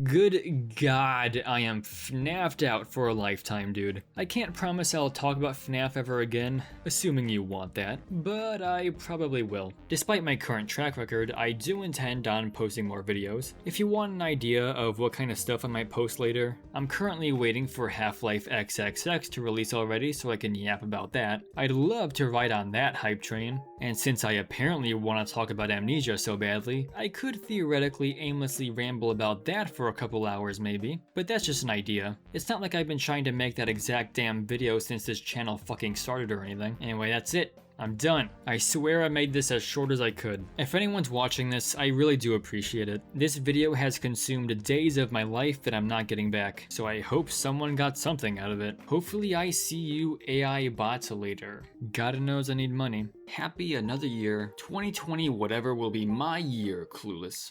Good God, I am FNAF'd out for a lifetime, dude. I can't promise I'll talk about FNAF ever again, assuming you want that, but I probably will. Despite my current track record, I do intend on posting more videos. If you want an idea of what kind of stuff I might post later, I'm currently waiting for Half-Life XXX to release already so I can yap about that. I'd love to ride on that hype train, and since I apparently want to talk about Amnesia so badly, I could theoretically aimlessly ramble about that for a couple hours maybe, but that's just an idea. It's not like I've been trying to make that exact damn video since this channel fucking started or anything. Anyway, that's it. I'm done. I swear I made this as short as I could. If anyone's watching this, I really do appreciate it. This video has consumed days of my life that I'm not getting back, so I hope someone got something out of it. Hopefully I see you AI bots later. God knows I need money. Happy another year. 2020 whatever will be my year, Clueless.